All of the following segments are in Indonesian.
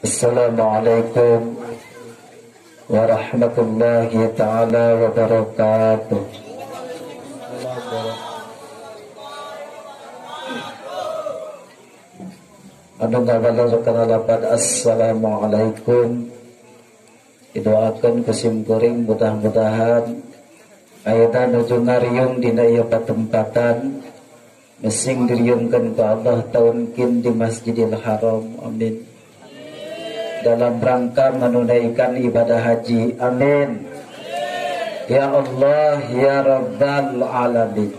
Assalamualaikum warahmatullahi ta'ala wabarakatuh. Anu ngabalarakan alapan assalamualaikum. Didoakan kesimpuring mudah-mudahan ayatan nuju ngariung dina ieu patempatan mesing diriungkeun ku Allah taunkin di Masjidil Haram. Amin. Dalam rangka menunaikan ibadah haji. Amin. Ya Allah ya Rabbal Alamin.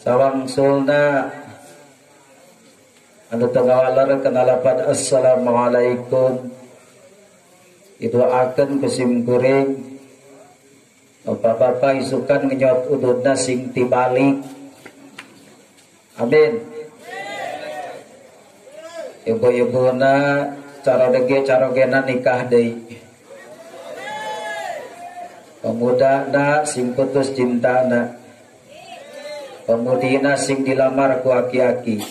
Sawangsulna anu tengawalareun alapan assalamualaikum. Didoakeun kusim kuring bapak-bapak isukan ngenyot ududna sing tibalik. Amin. Ibu-ibuna carogena nikah deui. Pemudana sing putus cintana, pemudina sing dilamar ku aki-aki.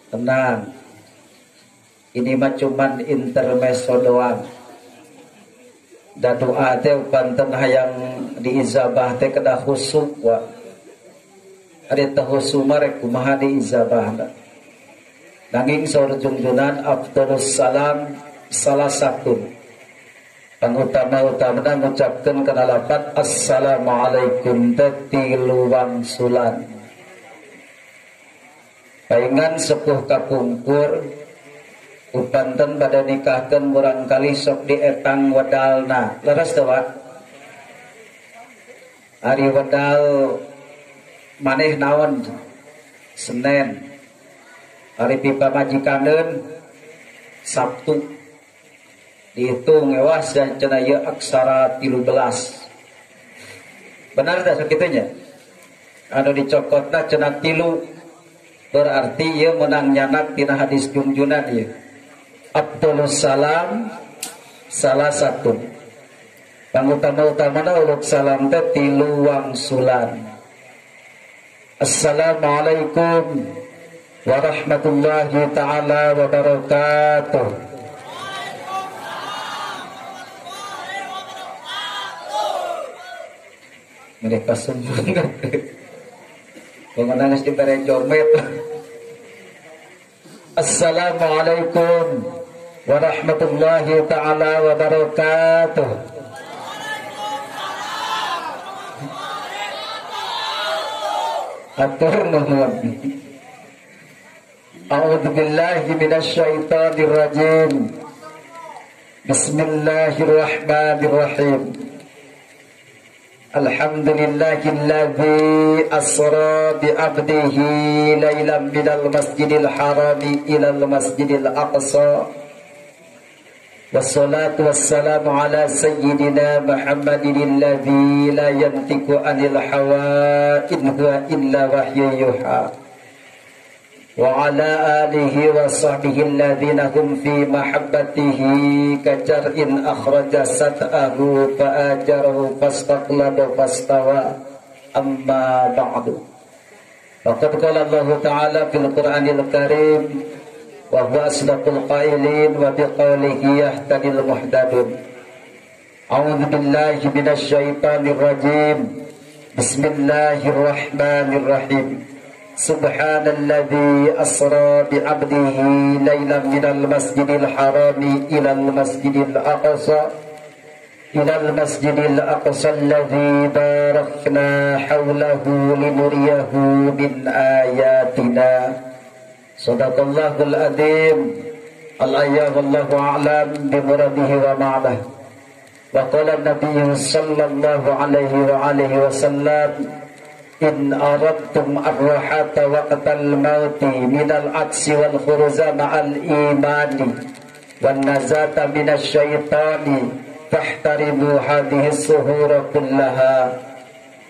Tenang, ini mah cuman intermezzo doang. Da doa teh panten hayang diizabah teh kedah khusuk wa. Ari teh khusuk mah rek kumaha diizabahna. Nanging saur junjunan afdhalus salam salah satu pangutama-utamana ngucapkeun kana lafaz assalamualaikum tilu wangsulan. Paingan sepuh kapungkur upanten pada nikahkeun murang kali sok dietang wedalna. Leres teu Pak? Ari wedal maneh naon? Senen. Hari pipa majikaneun Sabtu dihitung ewas dan cenah ieu aksara 13. Benar dah sakitunya? Anu dicokotna cenah 3 berarti ieu menang nyanak tina hadis junjunan ieu. Abdulus salam salah satu. Pangutama-utamana uluk salam teh 3 wangsulan. Assalamualaikum warahmatullahi ta'ala wabarakatuh. Mereka sembunyi pengenangis di bere jomet. Assalamualaikum warahmatullahi ta'ala wabarakatuh. Atur nuhun. A'udzu billahi minasy syaithanir rajim. Bismillahirrahmanirrahim. Alhamdulillahilladzi asra bi 'abdihi lailan minal masjidil harami ilal masjidil aqsa. Wassalatu wassalamu ala sayyidina Muhammadin alladzi la yantiqu 'anil hawa in huwa illa wahyu yuha. Wa ala alihi wa sahbihi alladhina hum fi mahabbatihi kajar'in akhraja sat'ahu fa'ajarahu fastaqlaba fastawa amma ba'du. Faqad qala Allah ta'ala fil Qur'anil Karim wa huwa asdaqul qailin wa biqaulihi yahtadil muhtadun. A'udzu billahi minasy syaithanir rajim. Bismillahirrahmanirrahim. Subhanalladzi asra bi'abdihi lailan minal masjidil harami ilal masjidil aqsa alladzi barakna hawlahu linuriyahu min ayatina. Shadaqallahul adzim. Al-ayya wallahu a'lam bimuradihi wa ma'nah. Wa qala an-nabiy sallallahu alaihi wa alihi wasallam in aradtum ar-rahata waqtal mauti minal aksi wal khuruza ma'al imani wan nazata minasy syaitani fahtarimu hadhihi suhura kullaha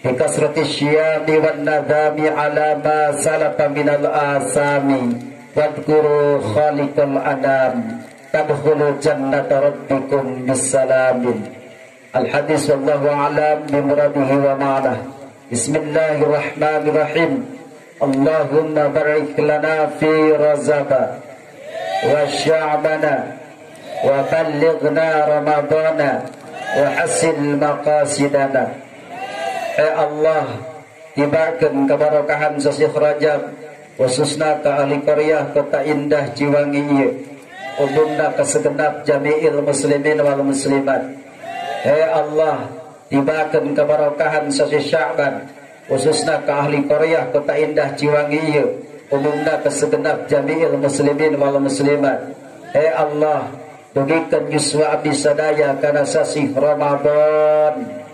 bi kasrati syiyami wan nadami ala ma salafa minal asami wadhkuru khaliqal anam tadkhulu jannata rabbikum bisalamin. Al-hadis wallahu a'lam bi muradihi wa ma'nah. Bismillahirrahmanirrahim. Allahumma barik lana fi Rajaba wa Sya'bana wa ballighna Ramadana wa hasil maqasidana. Allah, tibakan keberkahan sasih Rajab khususna ke ahli Korea kota indah Ciwangi ieu, umumna ke segenap jami'il muslimin wal muslimat. Allah, tibakan keberkahan sasih Sya'ban khususna ke ahli Korea kota indah Ciwangi ieu, umumna ke segenap jami'il muslimin wal muslimat. Allah, dugikan yuswa abdi sadaya kana sasih Ramadan.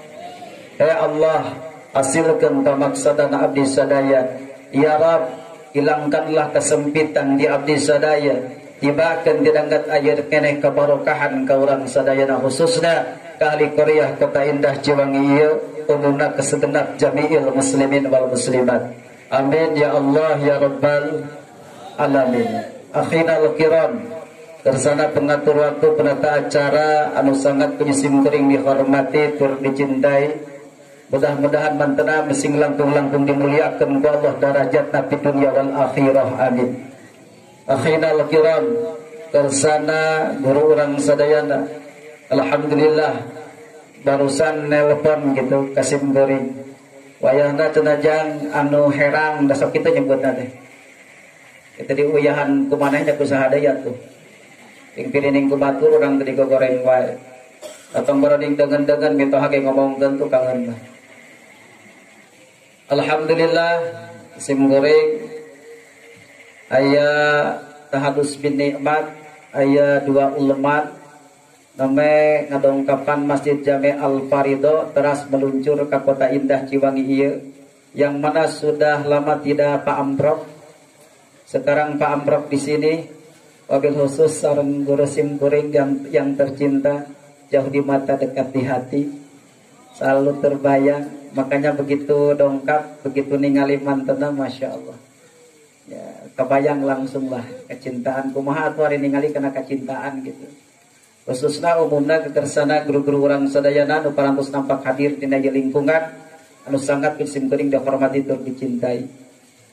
Allah, hasilkan pamaksadana abdi sadaya. Ya Rab, hilangkanlah kesempitan di abdi sadaya, tibakan didanggat air keneh kebarokahan ka urang sadayana khususna ka ahli Korea kota indah Ciwangi ieu, umumna ke segenap jami'il muslimin wal muslimat. Amin ya Allah ya Rabbal alamin. Akhinal kiram, tersana pengatur waktu penata acara anu sangat penyisim kuring dihormati tur dicintai. Mudah-mudahan mantena mesing langkung-langkung dimuliakan ku Allah darajat nabi dunia wal akhirah. Amin. Akhinal kiram, tersana guru orang sadayana, alhamdulillah barusan nelpon gitu kasim goring. Wayahna cenajang anu herang dasok kita nyebutna teh. Kita diuyahan kumanehnya ku sahadaya tuh. Ing pirining ku batur urang tadi goreng wae. Atong baroding dengan gitu hake ngomongkeun tuh kangen mah. Alhamdulillah sim goreng aya tahadus bin nikmat, aya dua ulemat name ngadongkapan Masjid Jami' Al Farido teras meluncur ke kota indah Ciwangi ieu, yang mana sudah lama tidak Pak Amprok. Sekarang Pak Amprok di sini, wabil khusus sareng guru sim goreng yang tercinta, jauh di mata dekat di hati, selalu terbayang. Makanya begitu dongkap, begitu ningali mantena, masya Allah. Ya, kebayang langsung lah kecintaan. Kumaha atuh ari ningali kena kecintaan gitu. Khususna umumna kekersana guru-guru urang sadayana anu parantos nampak hadir dina lingkungan anu sangat pisim geuning dihormati tur dicintai.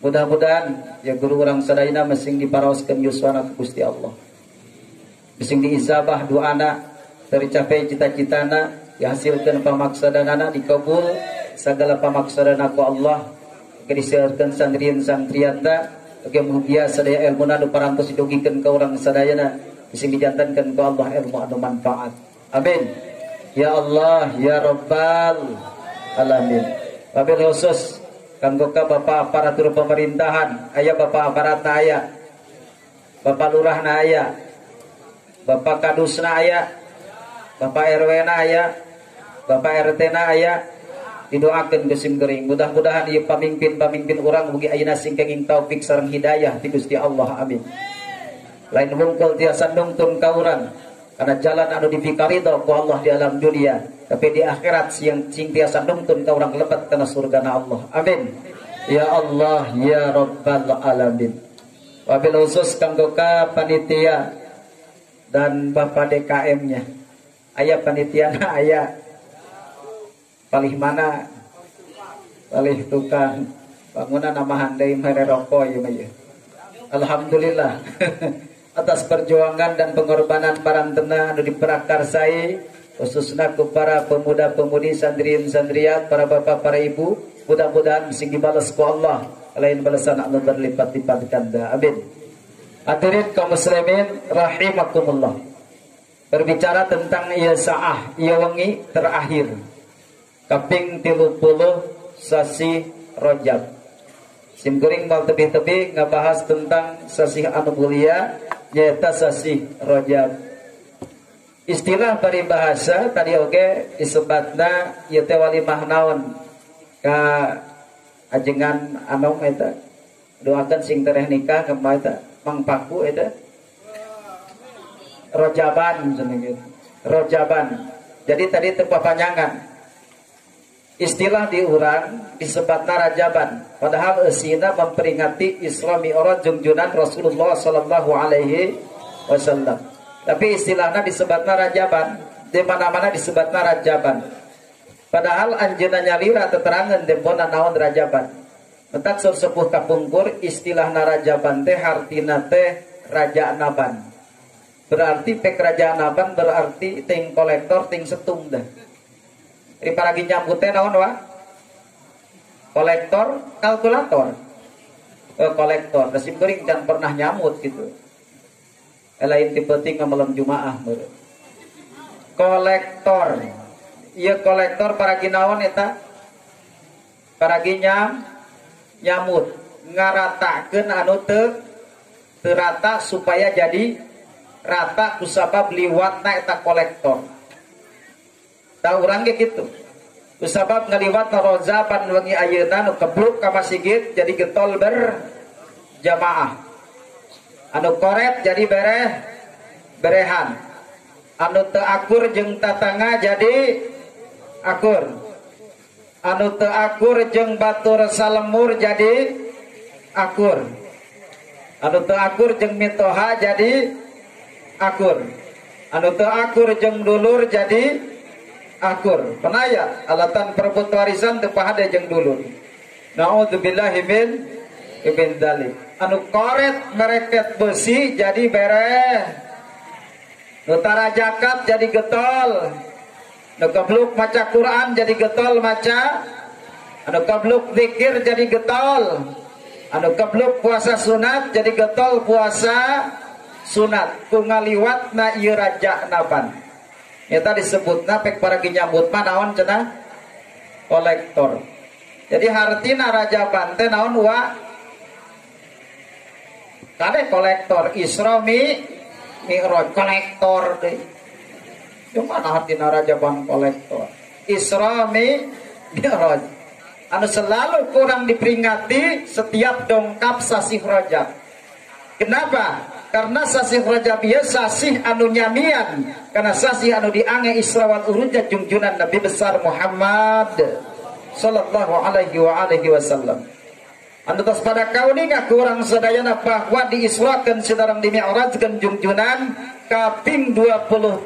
Mudah-mudahan ya guru urang sadayana mesing diparaoskeun yuswana ku Gusti Allah. Mesing diizabah doana tercapai cita-citana, dihasilkan pamaksadanana dikabul segala pamaksadana ku Allah. Diseureurkeun santrian-santrianta oge mugia sadaya ilmuna anu parantos didugikeun ka urang sadayana bising dijantankeun ku Allah ilmu anu manfaat. Amin. Ya Allah ya Rabbal alamin. Wabil khusus kanggo ka Bapak aparatur pemerintahan, aya Bapak aparatna aya, Bapak lurahna aya, Bapak kadusna aya, Bapak RW na aya, Bapak RT na aya, didoakeun geus geuring. Mudah-mudahan ieu pamimpin-pamimpin urang mugi ayeuna sing kenging taufik sareng hidayah ti Gusti Allah. Amin. Lain mungkul tiasa nungtun ka urang karena jalan anu dipikaridho ku Allah di alam dunia, tapi di akhirat sing tiasa nungtun ka urang lebet kana surgana Allah. Amin. Ya Allah ya Rabbal alamin. Wabil khusus kanggo ka panitia dan Bapak DKM-nya. Aya panitiana aya. Palih mana? Palih tukang bangunan namahan deui mere rokok ieu mah. Alhamdulillah atas perjuangan dan pengorbanan parantena anu diprakarsai khususna ku para pemuda-pemudi sandriin-sandriat, para bapak, para ibu, mudah-mudahan sing dibales ku Allah lain balasan anu berlipat-lipat ganda. Amin. Hadirin kaum muslimin rahimakumullah. Berbicara tentang ieu saah, ieu wengi terakhir kaping 30 sasi Rajab. Sim kuring mal tebih-tebih ngabahas tentang sasi anu mulia nyaeta sasi Rajab. Istilah paribahasa tadi oge disebatna ieu teh walimah naon ka ajengan anom eta doakeun sing tereh nikah ka eta mangpaku eta Rajaban cenah. Rajaban. Jadi tadi teu papanjangan. Istilah diurang disebatna Rajaban, padahal eusina memperingati Isra Mi'raj junjunan Rasulullah sallallahu alaihi wasallam. Tapi istilahnya disebatna Rajaban, di mana-mana disebatna Rajaban. Padahal anjeunna nyalira teterangan dempona naon Rajaban. Letak sepuh kapungkur istilah narajaban teh hartina teh raja naban. Berarti pek raja naban berarti ting kolektor ting setung dah. Di paragi nyambut teh naon wa? Kolektor, kalkulator. Kolektor, nasi bering dan pernah nyamut gitu. Lain tipe ting malam Jumaah baru. Kolektor. Iya kolektor paragi naon eta? Paragi nyamut ngaratakeun anu teu rata supaya jadi rata kusabab liwatna eta kolektor. Tahu urang ge kitu. Kusabab ngaliwat rozaban wengi ayeuna nu kebluk ka masjid jadi getol berjamaah. Anu koret jadi berehan. Anu teu akur jeung tatangga jadi akur. Anu teu akur jeung batur salemur jadi akur. Anu teu akur jeung mitoha jadi akur. Anu teu akur jeung dulur jadi akur. Penaya alatan perebut warisan teu pahade jeung dulur. Nauzubillahi min dzalik. Anu koret mereket besi jadi bereh. Nu tarajakat jadi getol. Anu kabluk maca Quran jadi getol maca. Anu kabluk zikir jadi getol. Anu kabluk puasa sunat jadi getol puasa sunat. Ku ngaliwatna ieu raja naban. Eta disebutna pek para nyambut mah naon cenah? Kolektor. Jadi hartina raja bante naon wa? Kade kolektor Isra Mi'raj kolektor deui. Cuma hartina raja ban kolektor Isra Mi'raj anu selalu kurang diperingati setiap dongkap sasih Rajab. Kenapa? Karena sasih Rajab ieu sasih anu nyamian, karena sasih anu diange Isra wal Mi'raj junjunan Nabi besar Muhammad sallallahu alaihi wasallam. Anu tos pada kauning kurang sadayana bahwa diisrakeun sadarang di mi'rajkeun junjunan kaping 27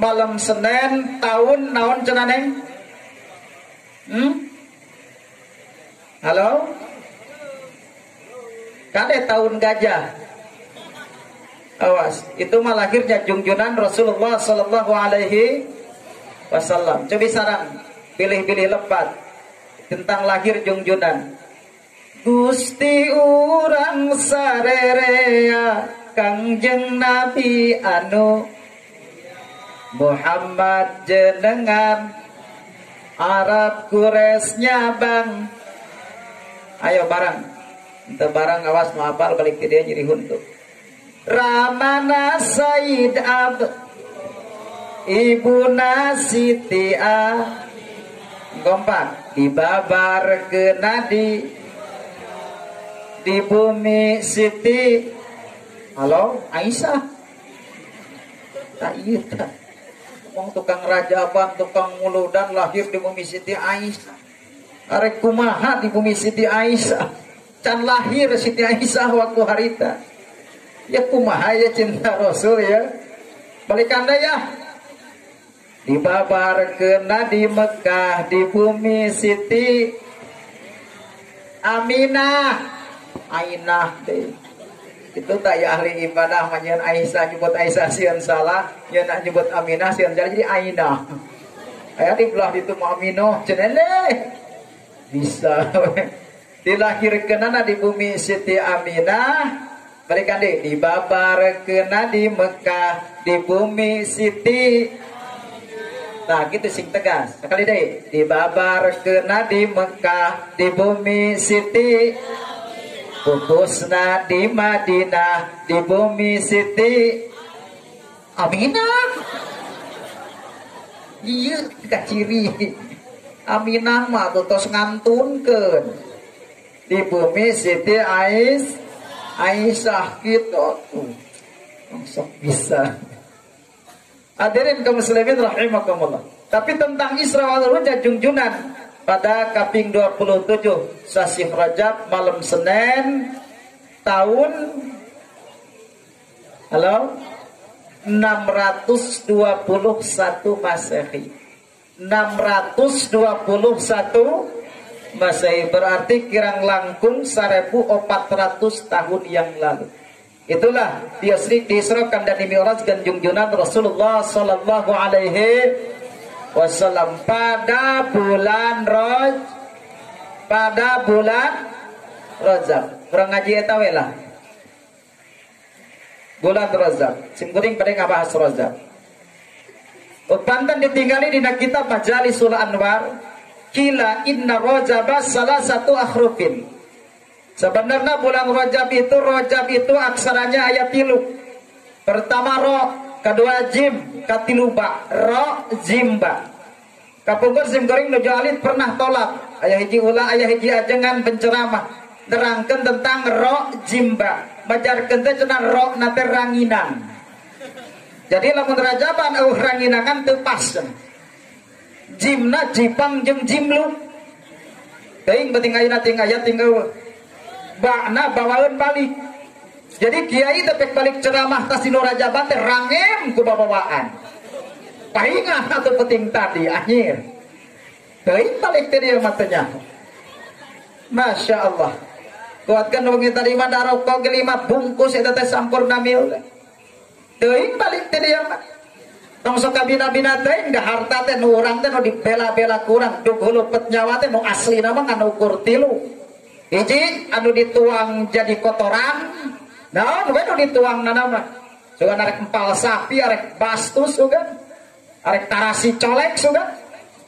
malam Senin tahun naon cenah Neng? Halo? Kade tahun gajah. Awas, itu mah lahirnya junjunan Rasulullah sallallahu alaihi wasallam. Cobi sarang pilih-pilih lepat tentang lahir junjunan. Gusti urang sarerea Kangjeng Nabi anu Muhammad jenengan Arab Quraisy bang. Ayo barang. Ente barang awas mau apal balik ke dia jadi huntu. Ramana Said Ab Ibuna Siti A Gompak dibabar ke nadi di bumi Siti. Halo Aisyah. Tak iya tak. Wong tukang rajaban, tukang muludan lahir di bumi Siti Aisyah. Arek kumaha di bumi Siti Aisyah. Can lahir Siti Aisyah waktu harita. Ya kumaha ya cinta Rasul ya. Balikan deh ya. Dibabar kena di Mekah di bumi Siti Aminah. Ainah deh. Itu tak ya ahli ibadah manyan Aisyah nyebut Aisyah sieun salah, nya nak nyebut Aminah sieun jadi Ainah. Aya di belah ditu Aminah cenele. Bisa. Dilahirkeunana di bumi Siti Aminah. Balikan deh, dibabarkeunna di Mekah di bumi Siti. Nah, gitu sing tegas. Sekali deh, dibabarkeunna di Mekah di bumi Siti. Pupusna di Madinah di bumi Siti Aminah. Iya kaciri Aminah mah tos ngantunkeun di bumi Siti Aisyah gitu. Sok bisa. Hadirin kaum muslimin rahimakumullah. Tapi tentang Isra wal Mi'raj junjunan pada kaping 27 sasih Rajab malam Senin tahun 621 Masehi. 621 Masehi, berarti kirang langkung 1400 tahun yang lalu. Itulah diisrakan dan dimi'rajkan junjungan Rasulullah sallallahu alaihi wasallam pada bulan Rajab. Kurang ngaji eta we lah. Bulan Rajab. Sim kuring pada ngabahas Rajab. Pantan ditinggali dina kitab Majalisul Anwar. Kila inna Rajab salah satu akhrufin. Sebenarnya bulan Rajab itu aksaranya ayat 3. Pertama ro, kedua jim, katilu ba, ro jim ba. Kapungkur sim goring nuju alit pernah tolak. Ayah hiji ulah, ayah hiji ajengan penceramah nerangkan tentang ro jim ba. Majarkeun teh cenah ro nate ranginang. Jadi lamun Rajaban ranginangan teu pas. Jimna jipang jeung jimlu. Teuing penting ayeuna ting aya ting eueuh. Bakna bawaeun balik. Jadi kiai tepek balik ceramah tas dino Rajaban teh rangem ku babawaan. Paingah atuh penting tadi akhir. Teuing balik teh dieu matanya. Masya Allah. Kuatkan wengi tadi mah rokok ge 5 bungkus eta teh sampurna mil. Teuing balik teh dieu mah. Tong sok kabina-bina teh da harta teh nu urang teh nu dibela-bela kurang dug hulu pet nyawa teh nu aslina mah nganu ukur 3. Hiji anu dituang jadi kotoran. Naon we nu dituang nana sugan arek empal sapi, arek bastus sugan. Arek tarasi colek sugan.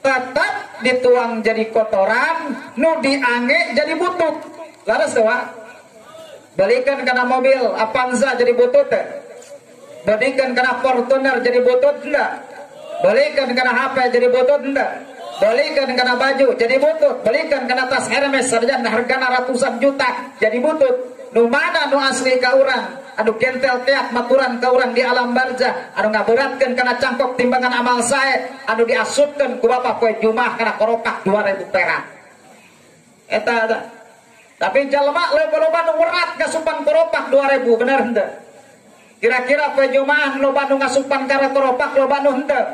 Tetap dituang jadi kotoran, nu diange jadi butut. Laras teh wa. Balikan kana mobil Avanza jadi butut teh. Balikan kana Fortuner jadi butut enggak? Balikan kana HP jadi butut enggak? Balikan kana baju jadi butut, balikan kana tas Hermes sarjana hargana ratusan juta jadi butut. Nu mana nu asli ka urang, anu kentel teak maturan ka urang di alam barzah, anu ngaberatkeun kana cangkok timbangan amal sae, anu diasupkeun ku Bapak poe Jumat kana koropak 2000 perak. Eta. Tapi jalma loba-loba nu werat ngasupan koropak 2000 bener henteu? Kira-kira poe Jumat loba nu ngasupan kana koropak loba nu henteu?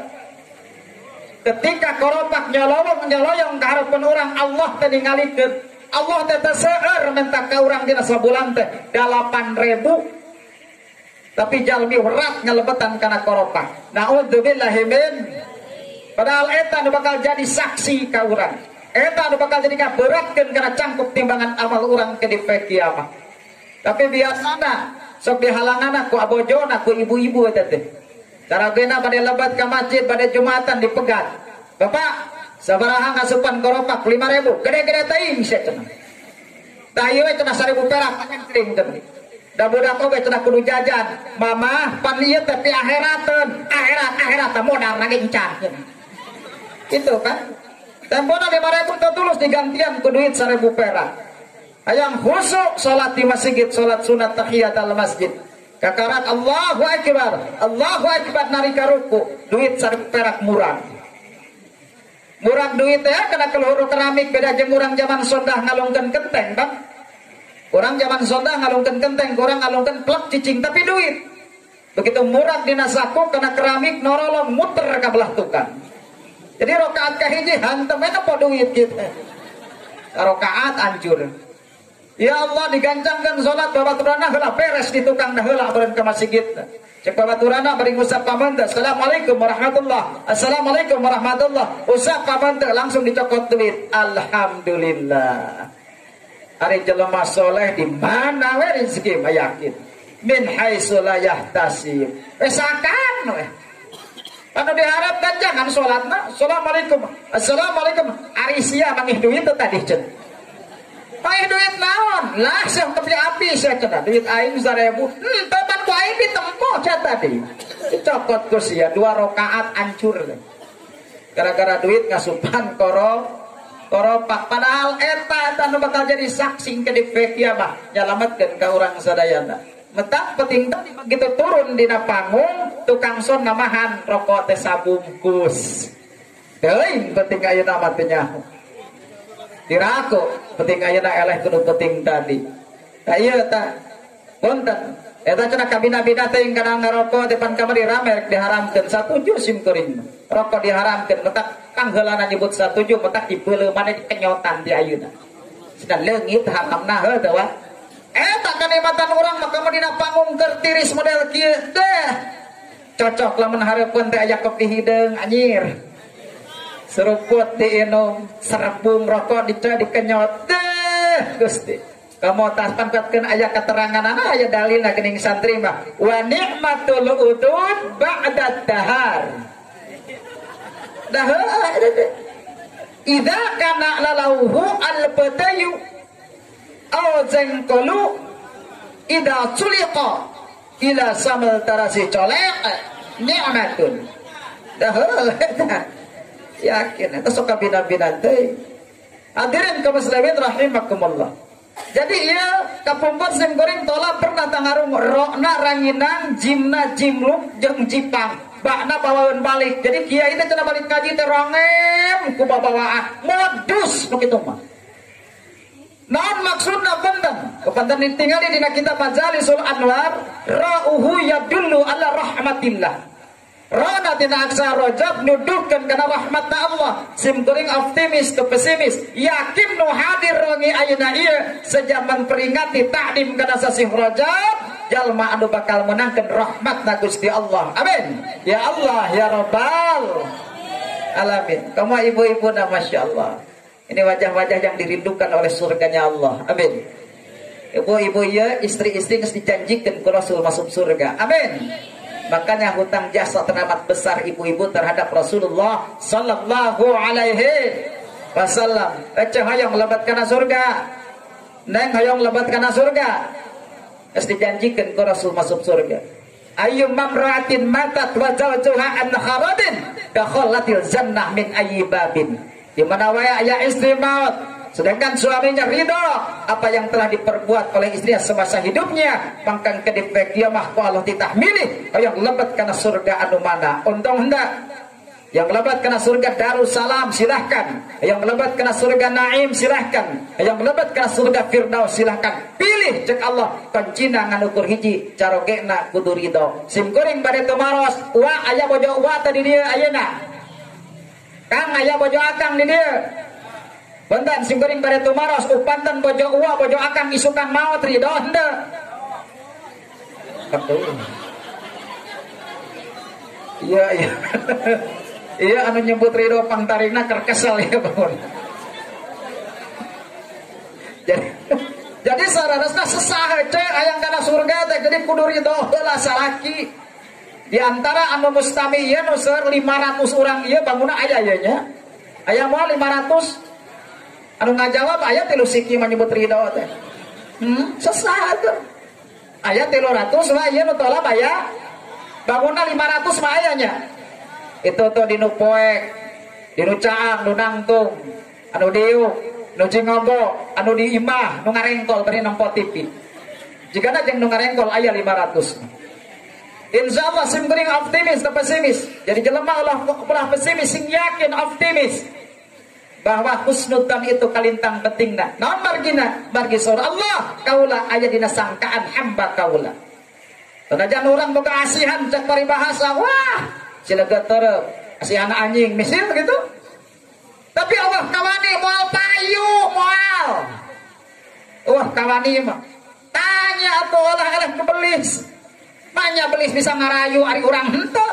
Ketika koropak nyoloyong ke harapan orang, Allah teh ningalikeun. Allah teh seueur minta ka urang dina sabulan teh 8.000. Tapi jalmi werat ngalebetan kana koropak. Naudzubillahi min. Padahal eta nu bakal jadi saksi ka urang. Eta nu bakal jadi ngaberatkeun kana cangkup timbangan amal urang ke di kiamat. Tapi biasana sok dihalangan ku abojona ku ibu-ibu eta teh. Saragena pada lebat ke masjid pada Jumatan dipegat. Bapak, sabaraha ngasupan koropak 5.000. Gede-gede teuing sia cenah. Tah ieu cenah 1.000 perak tangan kering cenah. Da budak oge cenah kudu jajan. Mama, pan ieu teh pi akhirateun. Akhirat modal ngencan. Itu kan. Tempona 5.000 teh tulus digantian ku duit 1.000 perak. Hayang khusuk salat di masjid, salat sunat tahiyatul masjid. Kakarat Allahu Akbar narika ruku duit 1.000 perak murah. Murah duit ya kena keluhur keramik beda jeung urang zaman sondah ngalungkeun kenteng kan. Urang zaman sondah ngalungkeun kenteng, urang ngalungkeun plek cicing tapi duit. Begitu murah dina saku kena keramik norolong muter ka belah tukang. Jadi rakaat kahiji hantem eta po duit kitu. Rakaat hancur. Ya Allah digancangkan sholat babaturana heula beres di tukang dah heula beureun ka masjid. Cek babaturana bari ngusap pamanteun. Assalamualaikum warahmatullah. Assalamualaikum warahmatullah. Usap pamanteun langsung dicokot duit. Alhamdulillah. Ari jelema soleh di mana we rezeki mah yakin. Min haitsu la yahtasib. Esakan we. Anu diharapkan jangan sholatna. Assalamualaikum. Assalamualaikum. Ari sia mangih duit teh tadi cenah. Aing duit naon? Lah sih beli api saya cenah duit aing 1.000. Teman ku aing ditempuh cenah tadi. Dicokot ku sia 2 rakaat hancur. Gara-gara duit ngasupan koropak padahal eta nu bakal jadi saksi ke di kiamat nyalametkeun ka urang sadayana. Metak penting tadi begitu turun dina panggung tukang son namahan rokok teh sabungkus. Teuing penting ayeuna mah teh nyaho. Dirako penting ayeuna eleh kudu penting tadi. Tah ieu tah punten eta cenah kabina-bina teh kana ngarokok depan kamari rame diharamkeun satuju sim kuring. Rokok diharamkeun metak pangheulana nyebut 7 matak dipeuleuh mana dikenyotan di ayeuna. Sedang leungit haramna heuh wa. Tak kenikmatan orang maka dina panggung keur tiris model kieu teh. Cocok lamun hareupeun teh aya kopi hideung anyir. Seruput diinum, serepung rokok dikenyot teh Gusti. Kamu tas pangkatkeun aya keteranganana aya dalilna geuning santri mah. Wa ni'matul udud ba'da dahar. Idza kana lalauhu al-badayu aw zangqulu idza suliqa ila samal tarasi colek ni'matun. Yakin eta sok kabina-bina teh. Hadirin kaum muslimin rahimakumullah. Jadi ieu kapumput sim goreng tola pernah tangarung rokna ranginang jimna jimluk jeung jipang bakna bawaeun balik. Jadi kiai teh cenah balik kaji teh rongem ku babawaan modus nu kitu mah. Naon maksudna benten? Kepanten ditingali dina kitab Majalisul Anwar, ra'uhu yadullu ala rahmatillah. Rona tina aksa rojab nuduhkeun kana rahmatna Allah. Sim kuring optimis ke pesimis. Yakin nu hadir wengi ayeuna ieu sejaman peringati takdim kana sasih rojab, jalma anu bakal menangkeun rahmatna Gusti Allah. Amin. Ya Allah ya Rabbal alamin. Kamu ibu-ibu na masyaallah. Ini wajah-wajah yang dirindukan oleh surganya Allah. Amin. Ibu-ibu ya, istri-istri geus dijanjikeun ku Rasul masuk surga. Amin. Makanya hutang jasa teramat besar ibu-ibu terhadap Rasulullah sallallahu alaihi wasallam. Eceh hayang lebat kana surga. Neng hayang lebat kana surga. Geus dijanjikeun ku Rasul masuk surga. Ayyum mamra'atin matat wa zawjuha an kharadin dakhalatil jannah min ayyi babin. Di mana wae aya istri maut sedangkan suaminya ridho apa yang telah diperbuat oleh istrinya semasa hidupnya, pangkang kedipek kiamah ku Allah titahmilih yang lebat kana surga anu mana untung hendak. Yang lebat kana surga Darussalam silahkan, yang lebat kana surga Naim silahkan, yang lebat kana surga Firdaus silahkan. Pilih cek Allah kuncina nganukur hiji carogena kudu ridho. Sim kuring bade tumaros wa aya bojo wa tadi dieu ayeuna. Kang aya bojo akang di dieu. Bentan sim kuring bade tumaros upanten bojo uwa bojo akang isukan maot ridho henteu. Iya iya. Iya anu nyebut ridho pangtarina keur kesel ya bangun. Jadi sararosna sesah teh hayang kana surga teh jadi kudu ridho heula salaki. Di antara anu mustami ieu nu seueur 500 urang ieu bangunna aya ieu nya. Aya moal 500 anu ngajawab aya 3 siki mah nyebut ridho teh. Sesah tuh. Aya 300 mah ieu nu tolak aya bangunna 500 mah aya nya. Itu tuh di nu poek, di nu caang, nu nangtung, anu diuk, nu cingogo, anu di imah, nu ngarengkol beri nampo TV. Jika ada yang nu ngarengkol aya 500. Insya Allah sim kuring optimis atau pesimis. Jadi jelema ulah pesimis, sing yakin optimis bahwa husnudzan itu kalintang pentingna. Naon margina? Margi surah Allah kaula aya dina sangkaan hamba kaula. Tanajan urang boga asihan cek paribahasa, wah silaga terep asihan anjing misil gitu. Tapi Allah kawani moal payu moal. Wah kawani mah tanya atuh olah eleh kebelis. Manya belis bisa ngarayu ari urang henteu.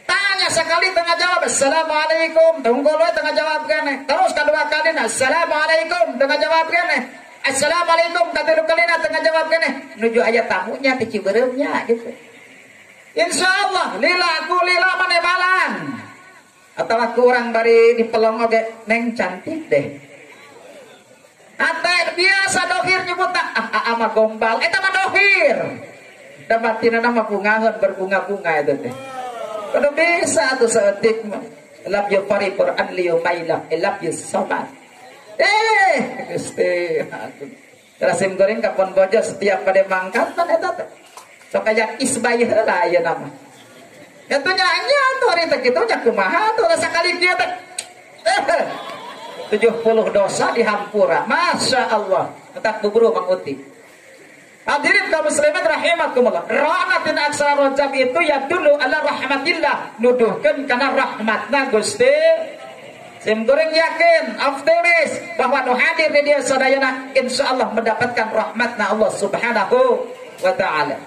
Tanya sekali tengah jawab assalamualaikum, tunggu we tengah jawab keneh. Terus kedua kali assalamualaikum tengah jawab keneh. Assalamualaikum katilu kalina tengah jawab keneh. Nuju aya tamunya ti Cibereumnya gitu. Insyaallah lilaku lila manebalan. Atau aku orang bari di pelong oge neng cantik deh. Ate biasa dohir nyebut ama gombal eta mah dohir. Da batinna mah bungaheun berbunga-bunga itu teh. Kudu bisa tuh seetik mah. Love you paripur anli umailaf love you so much. Gusti Rasim goreng kapon bojo setiap pada mangkat pan eta teh. Sok aya isbay heula aya nama. Eta nyanyi atuh ari teh kitu nya kumaha atuh sakali kieu teh. 70 dosa dihampura. Masya Allah. Tetap buburu Mang Uti. Hadirin kaum muslimin rahimakumullah. Rahmatin aksara rajab itu ya dulu ala rahmatillah, nuduhkeun kana rahmatna Gusti. Sim goreng yakin, optimis bahwa nu hadir di dia sadayana insyaallah mendapatkan rahmatna Allah Subhanahu wa taala.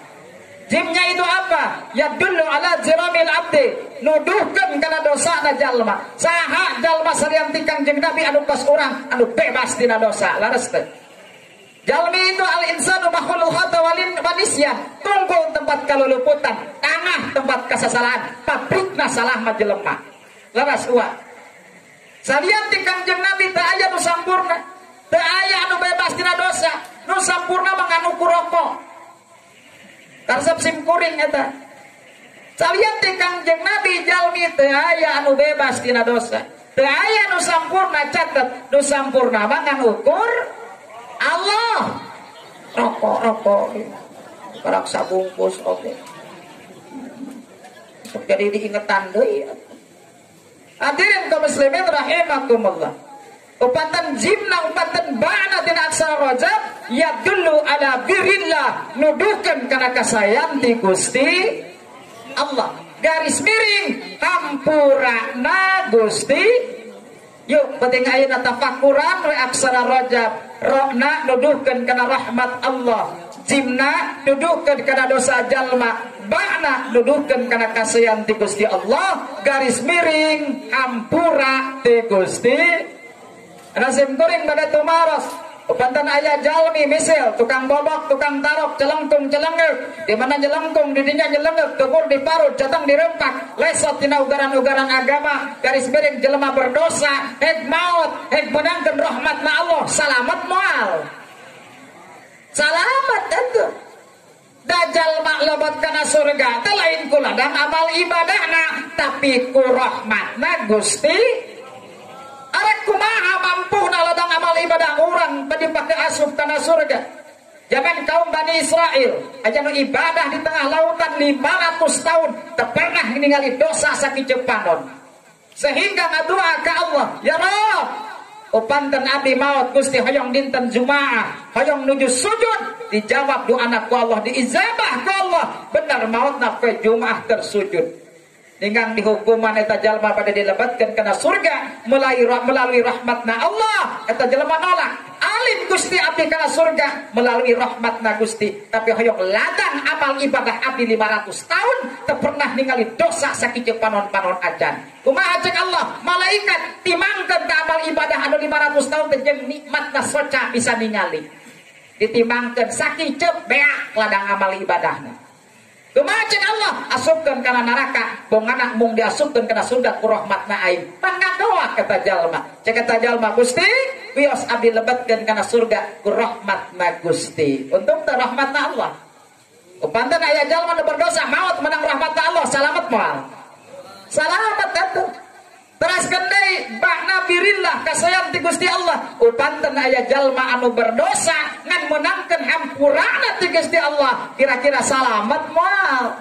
Jimnya itu apa? Ya dulu ala jiramil abdi, nuduhkeun kana dosana jalma. Saha jalma salian ti Kangjeng Nabi anu pas urang anu bebas tina dosa, laras teh. Jalmi itu al-insanu makhluk khata walin manisyan, tunggul tempat kaluluputan, tangah tempat kesalahan, pabrikna salah majelema. Laras uak. Salian ti Kangjeng Nabi teu aya nu sampurna, teu aya anu bebas tina dosa, nu sampurna manganu rokok. Karsep sim kuring eta. Salian ti Kangjeng Nabi jalmi teu aya anu bebas tina dosa, teu aya nu sampurna, catet nu sampurna mangan ukur Allah. Rokok karak sabungkus oke. Jadi diingetan deui. Hadirin kaum muslimin rahimakumullah. Upatan jimna upatan ba'na tina aksara rajab ya dulu ala birillah, nuduhkeun kana kasayang ti Gusti Allah. Garis miring hampurana Gusti. Yuk penting ayeuna tafakuran we aksara rajab. Rohna nuduhkeun kana rahmat Allah, jimna nuduhkeun kana dosa jalma, ba'na nuduhkeun kana kasihan ti Gusti Allah, garis miring hampura ti Gusti. Nasim kuring pada tumaros Upantan ayah jalmi misal tukang bobok, tukang tarok, celengkung, celengek. Di mana jelengkung, didinya jelengek, tukur diparut, jatang dirempak, lesot tina ugaran-ugaran agama, garis miring jelema berdosa, hek maut, hek menangkan rahmatna Allah, salamat moal. Salamat tentu. Dajjal mak lebot kana surga, telain kula dan amal ibadahna, tapi ku rahmatna Gusti. Arek kumaha mampu naladang amal ibadah orang tadi pakai asup kana surga. Jangan kaum Bani Israel aja nu ibadah di tengah lautan 500 tahun tak pernah ningali dosa sakit panon. Sehingga ngadua ke Allah, ya Rabb, upanten abdi maut Gusti hoyong dinten Jumaah, hoyong nuju sujud, dijawab doa anak ku Allah, diijabah ku Allah, benar mautna ke Jumaah tersujud. Dengan dihukuman eta jalma pada dilebatkan kena surga melalui rahmatna Allah, eta jalma nolak alim Gusti abdi kena surga melalui rahmatna Gusti, tapi hoyong ladang amal ibadah abdi 500 tahun tak pernah ningali dosa sakit panon-panon ajan. Kumaha cek Allah, malaikat timangkeun ka amal ibadah anu 500 tahun teh jeung nikmatna soca bisa ningali, ditimangkeun sakit beak ladang amal ibadahna. Kemacin Allah asupkan kana neraka, bong anak mung diasupkan kana surga ku rahmatna aing. Pangadoa kata jalma. Cek kata jalma Gusti, wios abdi lebetkeun kana surga ku rahmatna Gusti. Untung teh rahmatna Allah. Upanten aya jalma nu berdosa maut menang rahmatna Allah, salamet moal. Salamet atuh. Teraskeun deui ba'na birillah kasayang ti Gusti Allah. Upanten aya jalma anu berdosa ngan menangkeun hampurana ti Gusti Allah, kira-kira salamet moal.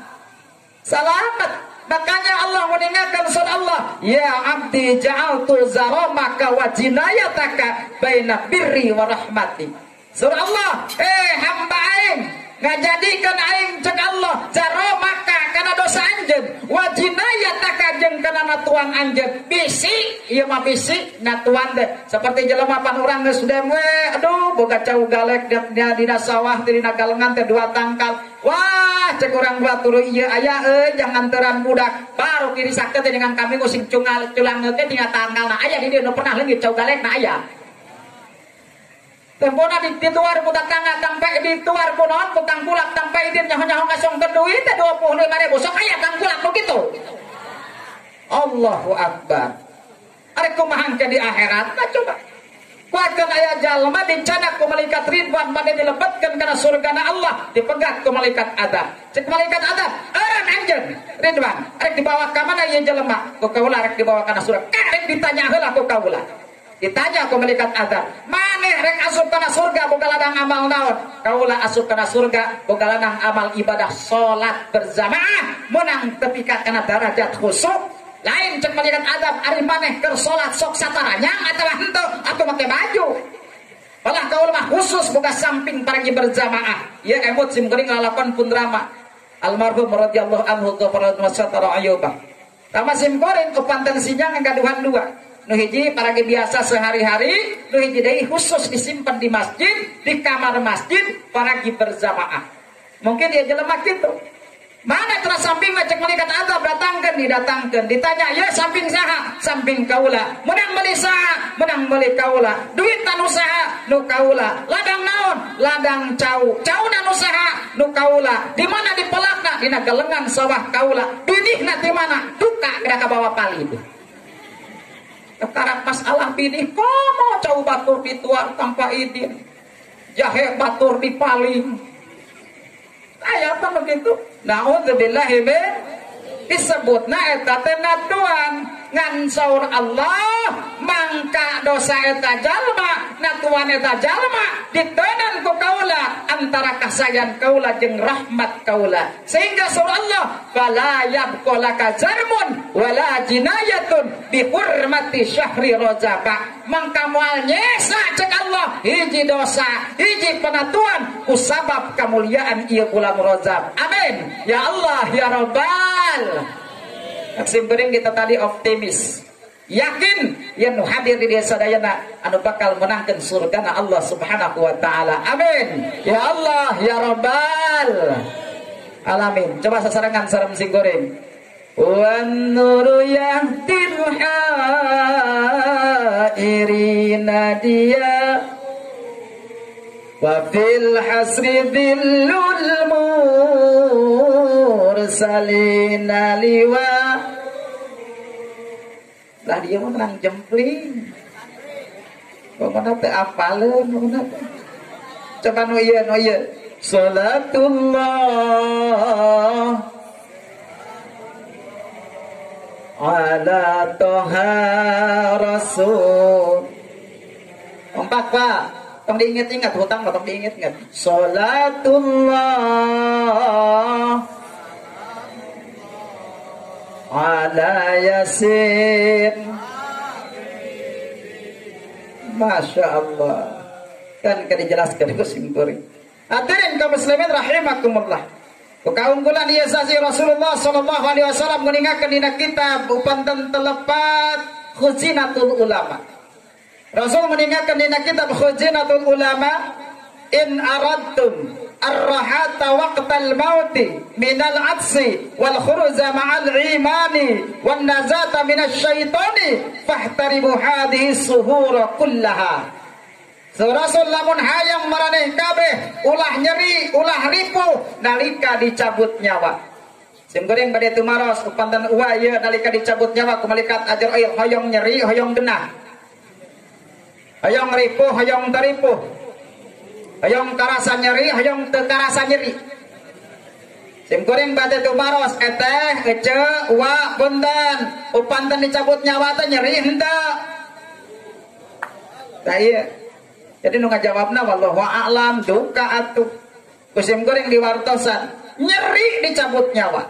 Salamet. Makanya Allah meninggalkan surah Allah, ya abdi ja'altu zaramaka wa jinayataka baina birri wa rahmati. Surah Allah, hamba aing ngajadikeun aing cek Allah zaramaka kana dosa anjeun, wa jinayataka jeung kana natuan anjeun. Bisi ieu mah bisi natuan teh saperti jelema pan urang geus dem we, aduh boga cau galek dina sawah dina galengan teh 2 tangkal. Wah, cek urang batur ieu aya jangan teran budak baru kiri sakit dengan kami ngusing cungal culang teh tinggal tangkalna aya di dieu nu pernah leungit cau galekna aya. Tempona di tuar ku tetangga tampai di tuar ku naon ku tangkulak tampai idin nyaho-nyaho ngasongkeun duit teh 25.000 sok aya tangkulak begitu. Allahu Akbar. Arek kumaha di akhirat nah coba. Kuatkeun aya jalma dicanak ku malaikat ridwan bade dilebetkeun kana surgana Allah, dipegat ku malaikat adab. Cek malaikat adab, eureun anjeun ridwan, arek dibawa ka mana ieu jelema? Ku kaula arek dibawa kana surga. Arek ditanya heula ku kaula. Ditanya ku malaikat adab, maneh rek asup kana surga boga ladang amal naon? Kaula asup kana surga boga ladang amal ibadah salat berjamaah, menang tepika kana darajat khusyuk. Lain cek malaikat adab ari maneh keur salat sok sataranya atawa henteu atuh make baju. Malah kaula mah khusus boga samping paragi berjamaah. Ya emut sim geuning ngalapan pun drama. Almarhum radhiyallahu anhu ghafara wa satara ayuba. Tama sim goreng kepanten sinyang ngagaduhan dua. Nu hiji paragi biasa sehari-hari, nu hiji deui khusus disimpan di masjid, di kamar masjid paragi berjamaah. Mungkin dia jelema kitu. Mana teras samping cek malaikat azab didatangkan, ditanya, ya samping saha, samping kaula, menang beli saha, menang beli kaula, duit tanu saha, nu kaula, ladang naon, ladang cau nanu saha, nu kaula, di mana di pelakna, dina galengan sawah kaula, binih nanti mana, duka kena ke bawah pali itu. Sekarang masalah binih, komo cau batur dituar tanpa izin, jahe batur dipaling. Ayat apa begitu? Na'udzubillahi min disebutna eta teh natuan ngan saur Allah mangka dosa eta jalma natuan eta jalma ditenan ku kaula antara kasayan kaula jeung rahmat kaula sehingga saur Allah fala yabqalaka zarmun wala jinayatun bi hurmati syahri rajaba mangka moal nyesa cek Allah hiji dosa hiji penatuan ku sabab kamuliaan ieu bulan Rajab amin ya Allah ya Rabbal. Simkuring kita tadi optimis, yakin yang hadir di desa sadayana anu bakal menangkan surga na Allah Subhanahu wa taala. Amin. Ya Allah ya Rabbal alamin. Coba sasarangan sareng simkuring. Wan nuru yahdil hairina dia wa fil hasri dhillul mursalina liwa. Lah dia mau menang jempling. Pokoknya teh apaleun pokoknya. Coba no ieu. Salatullah ala toha rasul. Empat Pak. Tong diinget-inget hutang, tong diinget-inget. Salatullah ala yasin. Masya Allah. Kan dijelaskan itu simpuri. Hadirin kaum muslimin rahimakumullah. Keunggulan ieu sasi Rasulullah sallallahu alaihi wasallam meningakeun dina kitab upanten telepat Khuzinatul Ulama. Rasul meninggalkan dina kitab Khuzinatul Ulama, in aradtum ar-rahata waqtal mauti minal atsi wal khuruza ma'al imani wan nazata minasy syaitani fahtaribu hadhihi suhura kullaha. Rasul lamun hayang maraneh kabeh ulah nyeri ulah ripuh nalika dicabut nyawa. Simkuring bade tumaros upanten uwa ieu nalika dicabut nyawa ku malaikat ajar aya hoyong nyeri hoyong genah. Hayong ripuh, hayong teripuh, hayong karasa nyeri, hayong tekarasa nyeri. Simkuring bade tumaros eteh, ece, wa, punten, upanten dicabut nyawa teh nyeri henteu. Tah ieu. Jadi nu ngajawabna wallahu a'lam duka atuh. Ku simkuring diwartosan, nyeri dicabut nyawa.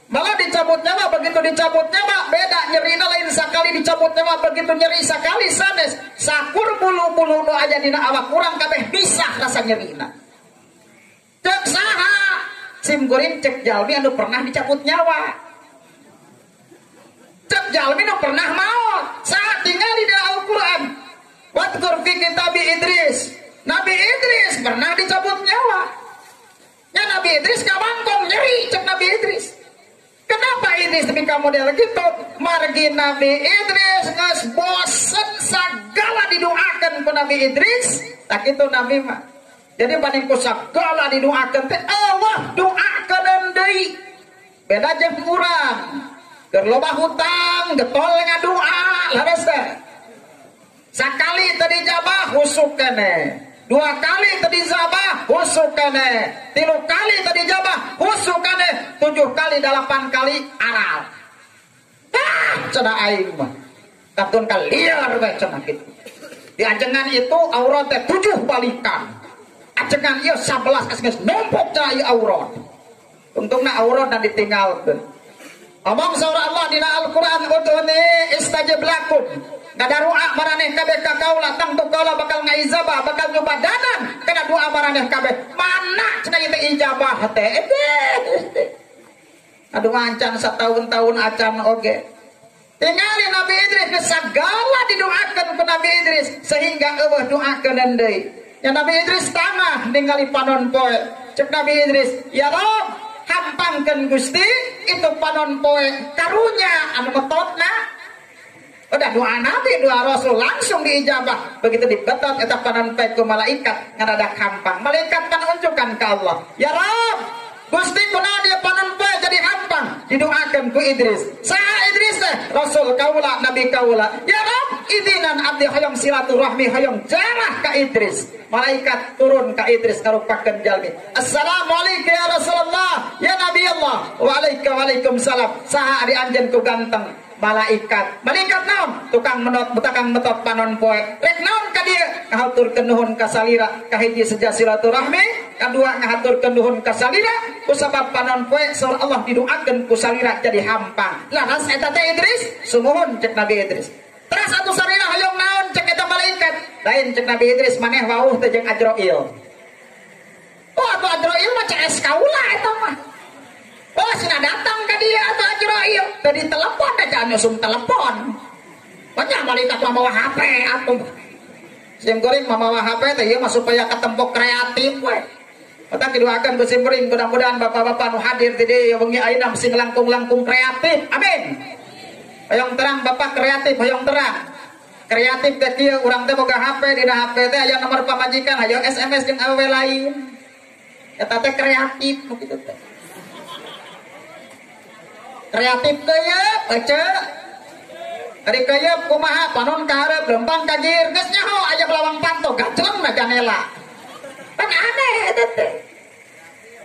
Malah dicabut nyawa begitu dicabut nyawa beda nyerina lain sakali dicabut nyawa begitu nyeri sakali sanes sakur bulu-bulu nu aya dina awak urang kabeh pisah rasa nyerina. Cek saha simkuring cek jalmi anu pernah dicabut nyawa. Cek jalmi anu pernah maot saat tinggal di dalam Al-Qur'an. Wadkur fi kitab Idris. Nabi Idris pernah dicabut nyawa. Ya Nabi Idris kabangkong nyeri cek Nabi Idris. Kenapa Idris demikian model gitu? Margi Nabi Idris geus bosen sagala didoakeun ku Nabi Idris, tak itu Nabi mah. Jadi paling ku sagala didoakeun teh Allah doakeun deui. Beda jeung urang. Keur loba hutang, getol ngadoa, laras teh. Sakali teu dijabah husuk keneh. 2 kali tadi zabah husuk kene, 3 kali tadi jabah husuk kene, 7 kali 8 kali aral. Cenah aing mah katun ka liar we cenah kitu. Di ajengan itu aurat teh 7 balikan. Ajengan ieu 11 geus numpuk cenah ieu aurat. Untungna aurat dan ditinggalkeun. Omong surah Allah dina Al-Qur'an udhuni istajib lakum. Ngadaru'a maraneh kabeh ka kaula tangtu kaula bakal ngaijabah bakal nyobadanan kana doa maraneh kabeh. Mana cenah ieu teh ijabah teh? Aduh ancan satahun-tahun acan oge. Tingali Nabi Idris segala didoakeun ku Nabi Idris sehingga eueuh doakeun deui. Ya Nabi Idris tangah ningali panon poe. Cek Nabi Idris, ya Rob, hampangkeun Gusti itu panon poe karunya anu metotna. Udah doa Nabi, doa Rasul langsung diijabah. Begitu dibetot eta panon poe ku malaikat ngadadak hampang. Malaikat panunjukan ke Allah, ya Rob, Gusti kunaon dia panon poe jadi hampang didoakeun ku Idris. Saha Idris teh? Rasul kaula, Nabi kaula. Ya Rob, idinan abdi hoyong silaturahmi hoyong jarah ka Idris. Malaikat turun ka Idris ngarupakeun jalmi. Assalamualaikum ya Rasulullah, ya Nabi Allah. Waalaikumsalam. Saha ari anjeun ku ganteng? Malaikat naon tukang metot panon poe rek naon ka dieu ngahaturkeun nuhun ka salira kahiji seja silaturahmi kadua ngahaturkeun nuhun ka salira kusabab panon poe saur Allah didoakeun ku salira jadi hampang laras eta teh Idris sumuhun cek Nabi Idris teras atuh salira hoyong naon cek eta malaikat lain cek Nabi Idris maneh wauh teh jeung Ajrail. Oh atuh Ajrail mah CS kaula eta mah. Oh, sina datang ke dia atau Ajrail. Tadi telepon aja nyusum telepon. Banyak malaikat mamawa HP atuh. Sim goreng mamawa HP teh ieu mah supaya ketempok kreatif we. Eta kiduakeun ku sim goreng mudah-mudahan bapak-bapak nu hadir di dieu wengi ayeuna sing langkung-langkung kreatif. Amin. Hoyong terang bapak kreatif, hoyong terang. Kreatif teh kieu urang teh boga HP dina HP teh aya nomor pamajikan, hayo SMS jeung awewe lain. Eta teh kreatif kitu teh. Kreatif keuyeub ece ari keuyeub kumaha panon ka hareup lempang ka jir geus nyaho aya lawang panto gacleng na janela kan aneh eta teh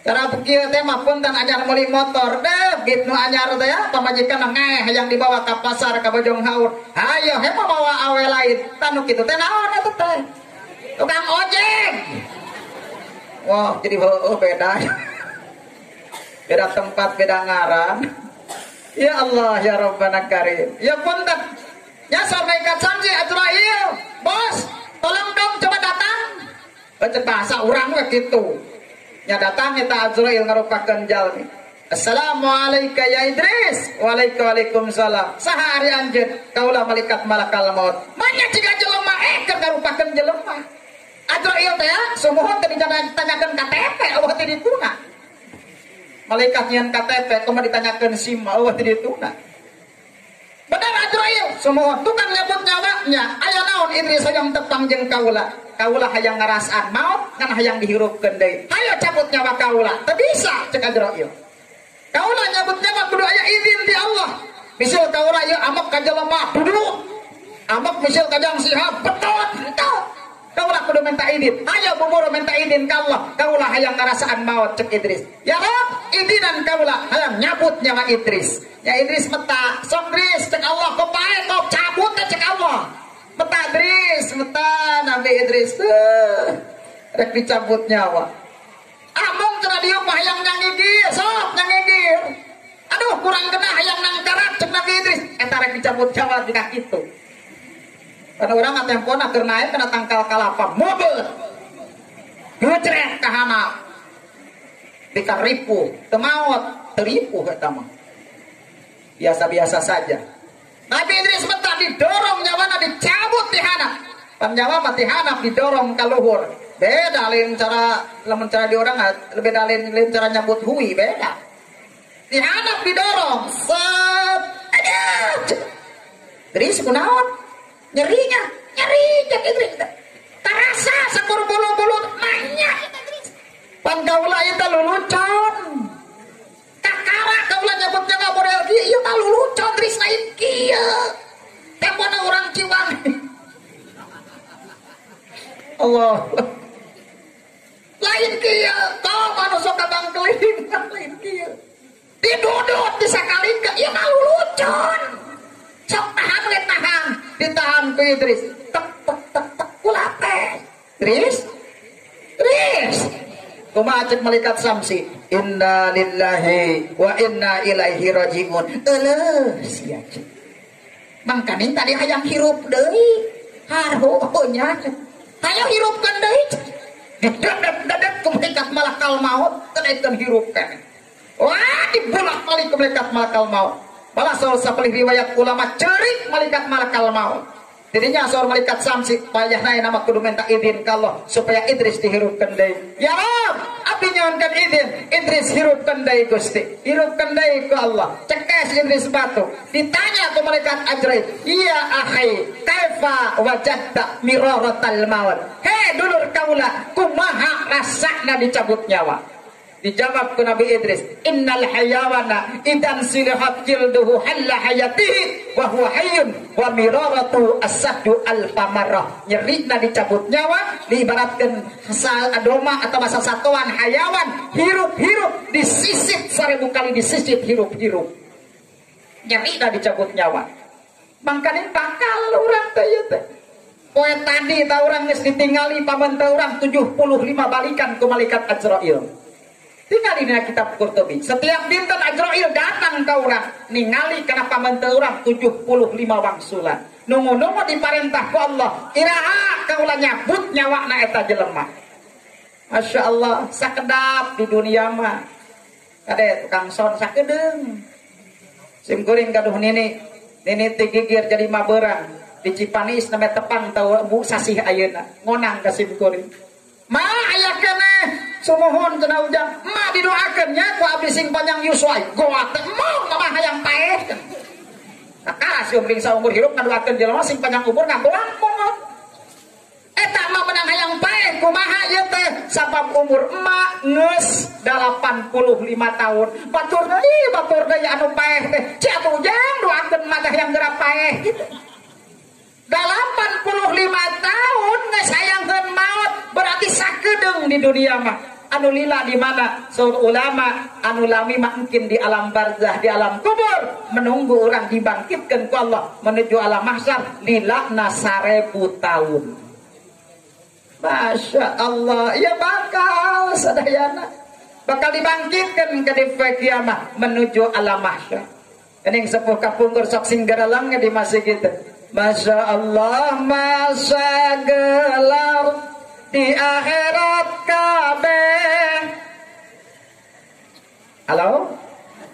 cara kieu teh mah punten anyar meuli motor deh gitu anyar teh ya pamajikan ngeh hayang dibawa ka pasar ka Bojong Haur hayo he bawa awe lain tanu kitu teh naon eta teh tukang ojek wah jadi beda beda tempat beda ngaran. Ya Allah ya Rabbana Karim. Ya punten. Ya sampaikan sanji Ajrail. Bos, tolong dong coba datang. Baca bahasa urang we kitu. Nya datang eta Ajrail ngarupakeun jalmi. Assalamualaikum ya Idris. Waalaikumsalam. Saha ari anjeun? Kaula malaikat malakal maut. Manya jiga jelema keur ngarupakeun jelema. Ajrail teh sumuhun teh ditanyakeun KTP eueuh teh dituna. Malaikat nyian KTP kumaha ditanyakeun SIM eueuh teh dituna. Bener Ajrail semua tukang nyebut nyawanya aya naon Idris hayang tepang jeung kaula. Kaula hayang ngarasaan maut kan hayang dihirupkeun deui. Hayo cabut nyawa kaula. Teu bisa cek Ajrail. Kaula nyebut nyawa kudu aya izin ti Allah. Misal kaula ieu amok ka jelema duduk. Amok misal ka Jang Sihab betot. Kaula kudu minta izin. Hayo bubur minta izin ka Allah. Kaula hayang ngarasaan maut cek Idris. Ya Rabb, izinan kaula hayang nyabut nyawa Idris. Ya Idris meta, sok Idris cek Allah kepae kok cabut cek Allah. Meta Idris, meta Nabi Idris. Rek dicabut nyawa. Among cenah dieu mah hayang nyangigir, sok nyangigir. Aduh kurang kena hayang nangkarat cek Nabi Idris. Eta rek dicabut nyawa dina kitu. Karena orang ngatempona keur naik kena tangkal kalapa mobil ngecrek ka handap dikaripu teu maot teripu eta mah biasa-biasa saja. Nabi Idris meta didorong nyawana dicabut ti handap pan nyawa mah ti handap didorong ka luhur beda lain cara lamun cara di orang beda lain cara nyambut hui beda ti handap didorong set aduh Idris kunaon nyerinya Idris terasa sakur bulu-bulu nanya Idris pan kaula eta lulucon kakara kaula nyebutnya nggak model kieu ieu tah lulucon Idris lain kieu tempona urang Ciwangi Allah lain kieu tong anu sok kabang keliling lain kieu didudut disakalikeun ieu mah lulucon sok tahan we tahan ditahan ku Idris tek kulate Idris kumaha cek malaikat Samsi inna lillahi wa inna ilaihi rajiun eueuh sia mangkaning tadi hayang hirup deui harunya hayang hirupkeun deui dedep ku malaikat malakal maut tadaikeun hirupkeun wah dibulak-balik ku malaikat malakal maut malah saur sapalih riwayat ulama ceurik malaikat malakal maut Didinya saur malaikat samsi payahna nama kudu minta izin ka Allah supaya Idris dihirupkeun deui. Ya Rabb, abdi nyahoankeun izin Idris hirupkeun deui Gusti. Hirupkeun deui ku Allah. Cekes Idris batuk. Ditanya ku malaikat Ajrail, "Ya akhi, kaifa wajadta miraratal maut?" He dulur kaula, kumaha rasana dicabut nyawa? Dijawab ku Nabi Idris, "Innal hayawana idan silihat jilduhu halla hayatihi wa huwa hayyun wa miraratu asadu alfamarrah." Nyerina dicabut nyawa diibaratkeun sal adoma atau masa satuan hayawan hirup-hirup disisit 1000 kali disisit hirup-hirup. Nyerina dicabut nyawa. Mangkane bakal urang teh ieu teh. Poe tadi ta urang geus ditingali pamanteu urang 75 balikan ku malaikat Ajrail. Tinggal di kitab Qurtubi. Setiap dinten Ajrail datang ke orang, ningali kenapa menteu orang 75 wangsulan. Nunggu-nunggu diparentah ku Allah, iraha kaula nyabut nyawana eta jelema. Masya Allah, sakedap di dunia mah. Kade tukang son sakedeung. Sim kuring gaduh nini tigigir jadi maberang. Di Cipanis name tepang tau Bu sasih ayeuna. Ngonang ka sim kuring. Ma aya keneh sumuhun cenah ujang ma didoakeun nya ku abdi sing panjang yuswa goa teh moh mah hayang paeh kakak siung ring saumur hirup ngadoakeun jelema sing panjang umur ngagoang moh eta mah menang hayang paeh kumaha ieu teh sabab umur emak geus 85 tahun batur deui anu paeh teh ci atuh ujang doakeun mah teh yang geura paeh gitu 85 tahun geus hayangkeun maut berarti sakedeung di dunia mah anu lila di mana saur ulama anu lami mah mungkin di alam barzah di alam kubur menunggu orang dibangkitkan ku Allah menuju alam mahsyar lilana 1000 tahun. Masya Allah ya bakal sadayana bakal dibangkitkan ke di kiamat menuju alam mahsyar. Kening sepuh kapungkur sok sing garalangnya di masjid kita. Masya Allah masa gelar di akhirat kabeh. Halo?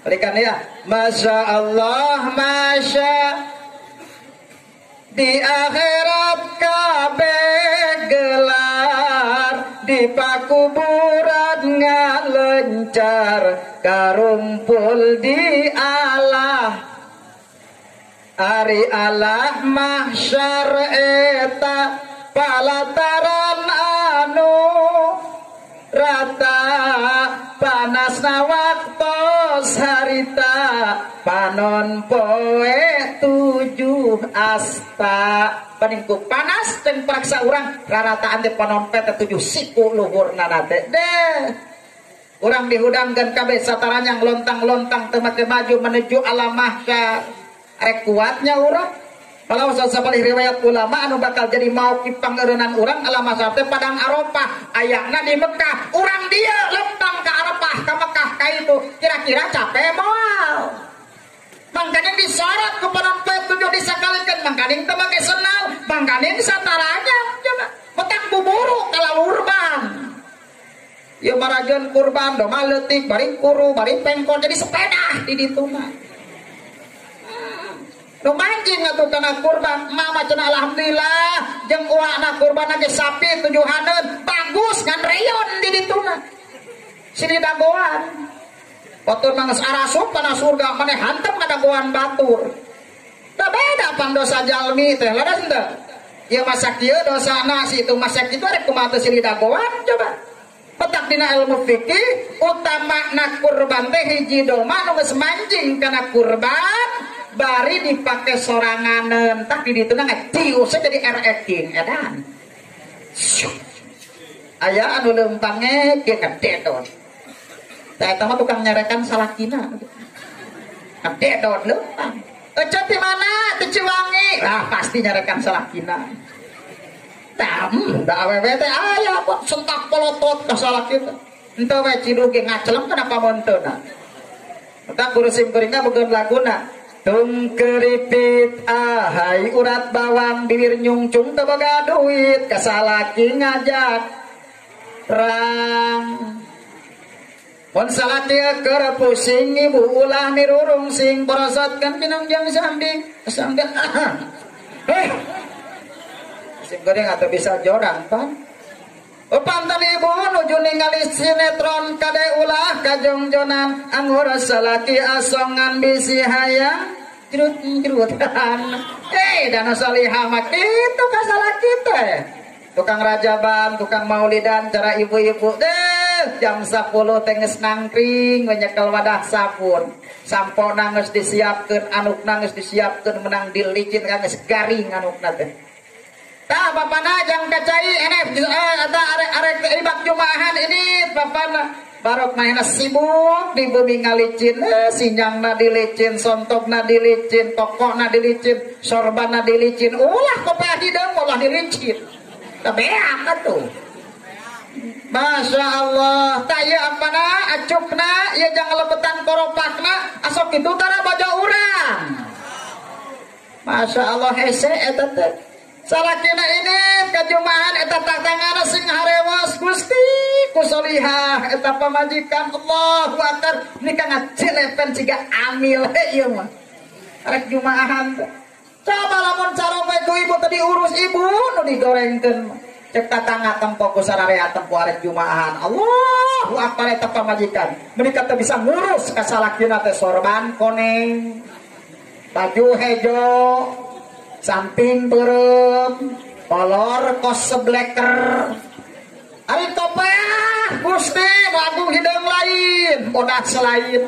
Berikan ya. Masya Allah masya di akhirat kabeh gelar di pakuburan ngalencar karumpul di Allah. Ari Allah mahsyar eta palataran anu rata panasna waktos harita panon poe 7 asta paningku panas dan paksa urang rarataan teh panon poe 7 siku luhurna teh deh urang dihudangkeun kabeh sataranya lontang-lontang teu make maju menuju alam mahsyar. Arek kuatnya urang kalau sapalih riwayat ulama anu bakal jadi mauqif pangeureunan urang alam mahsyar teh padang Arafah ayakna di Mekah urang dia lempang ke Arafah ka Mekah ka itu kira-kira capek moal mangkaning disorot ku penonton 7 disakalikeun mangkaning teu make senal mangkaning sataranya coba petang buburu kalalurban ieu marajeun kurban domah leutik bari kuru bari pengkol jadi sepeda di dituna nu manjing atuh kana kurban mama cenah alhamdulillah jeung uwana kurban ge sapi 7haneun bagus ngan reyon di dituna sini dagoan batur nangis arasup kana surga maneh hantem ka dagoan batur teu beda pan dosa jalmi teh leres teu ieu masak ieu dosana si itu masak itu arek kumaha teh sini dagoan coba petak dina ilmu fikih utamana kurban teh hiji doma nu geus manjing kana kurban bari dipake soranganeun tak di ditu ngatius jadi ereking edan aya anu leumpang ge ngededot tah eta mah tukang nyarekan salakina ngededot leumpang ece di mana teu Ciwangi lah pasti nyarekan salakina tam da awewe teh aya kok sentak polotot ka salakina henteu we ciduk ge ngacelem kenapa monteuna eta kurusim kuringna begeun laguna tung keripit ahai urat bawang bibir nyungcung teboga duit kasalaki ngajak rang mun salaki keur pusing ibu ulah mirurung sing porosotkeun pinungjang sambing sambing sing goreng atau bisa jorang pan Pantan ibu nuju ningali sinetron kade ulah kajongjonan anggur salaki asongan bisi hayang jerut-jerutan. Dana salihah mah kitu ka salaki teh. Tukang rajaban, tukang maulidan cara ibu-ibu jam 10 teh geus nangkring nyekel wadah sabun. Sampona geus disiapkeun, anukna geus disiapkeun menang dilicin geus garing anukna teh. Tah bapana jang kacai enef ada arek ibak jumaahan ini bapana barok maena sibuk di bumi ngalicin sinjangna dilicin sontokna dilicin tokokna dilicin sorbana dilicin ulah kopea hideung ulah dilicin tabeak atuh Masya Allah taya apana acukna ieu jang lebetan koropakna asok kitu tara baja urang Masya Allah hese eta teh salakina ini kajumahan eta tatangana sing harewas Gusti kusolihah eta pamajikan Allahu akbar nikah ngacelepen ciga amil ieu mah arek jumaahan coba lamun carobe ku ibu tadi urus ibu nu digorengkeun cek tatangga tempo ku sararea tempo arek jumaahan Allahu akbar eta pamajikan menika teh bisa ngurus ka salakina teh sorban koneng baju hejo samping berem kolor kos sebleker ari topeh Gusti agung hideung lain bodas selain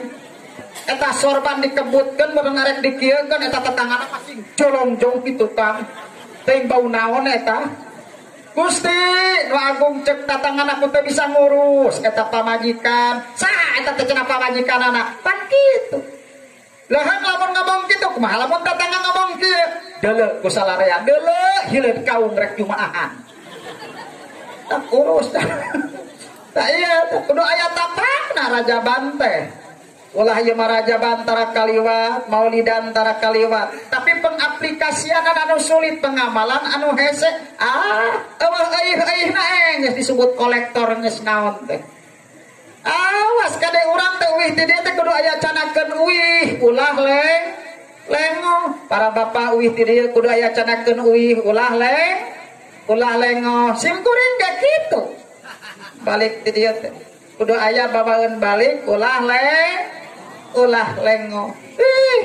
eta sorban dikebutkeun bareng arek dikieukeun eta tetanggana pasti jolong-jong kitu Kang teuing bau naon eta Gusti nu agung cek tatangan aku teh bisa ngurus eta pamajikan saha eta teh cenah pamajikanana pan kitu lahan lamun ngomong kitu kumaha lamun tatangga ngomong kieu deuleu ku salarea deuleu hileud kaung rek jumaahan tak urus tak iya kudu aya tapakna rajaban teh ulah ieu mah rajaban tara kaliwat maulidan tara kaliwat tapi pengaplikasianan anu sulit pengamalan anu hese eueuh eueuhna geus disebut kolektor geus naon teh awas kade urang teh uih ti dieu teh kudu aya canakeun uih ulah lengo para bapak uih ti dieu kudu aya canakeun uih ulah lengo simkuring ge kitu balik ti dieu teh kudu aya babaeun balik ulah lengo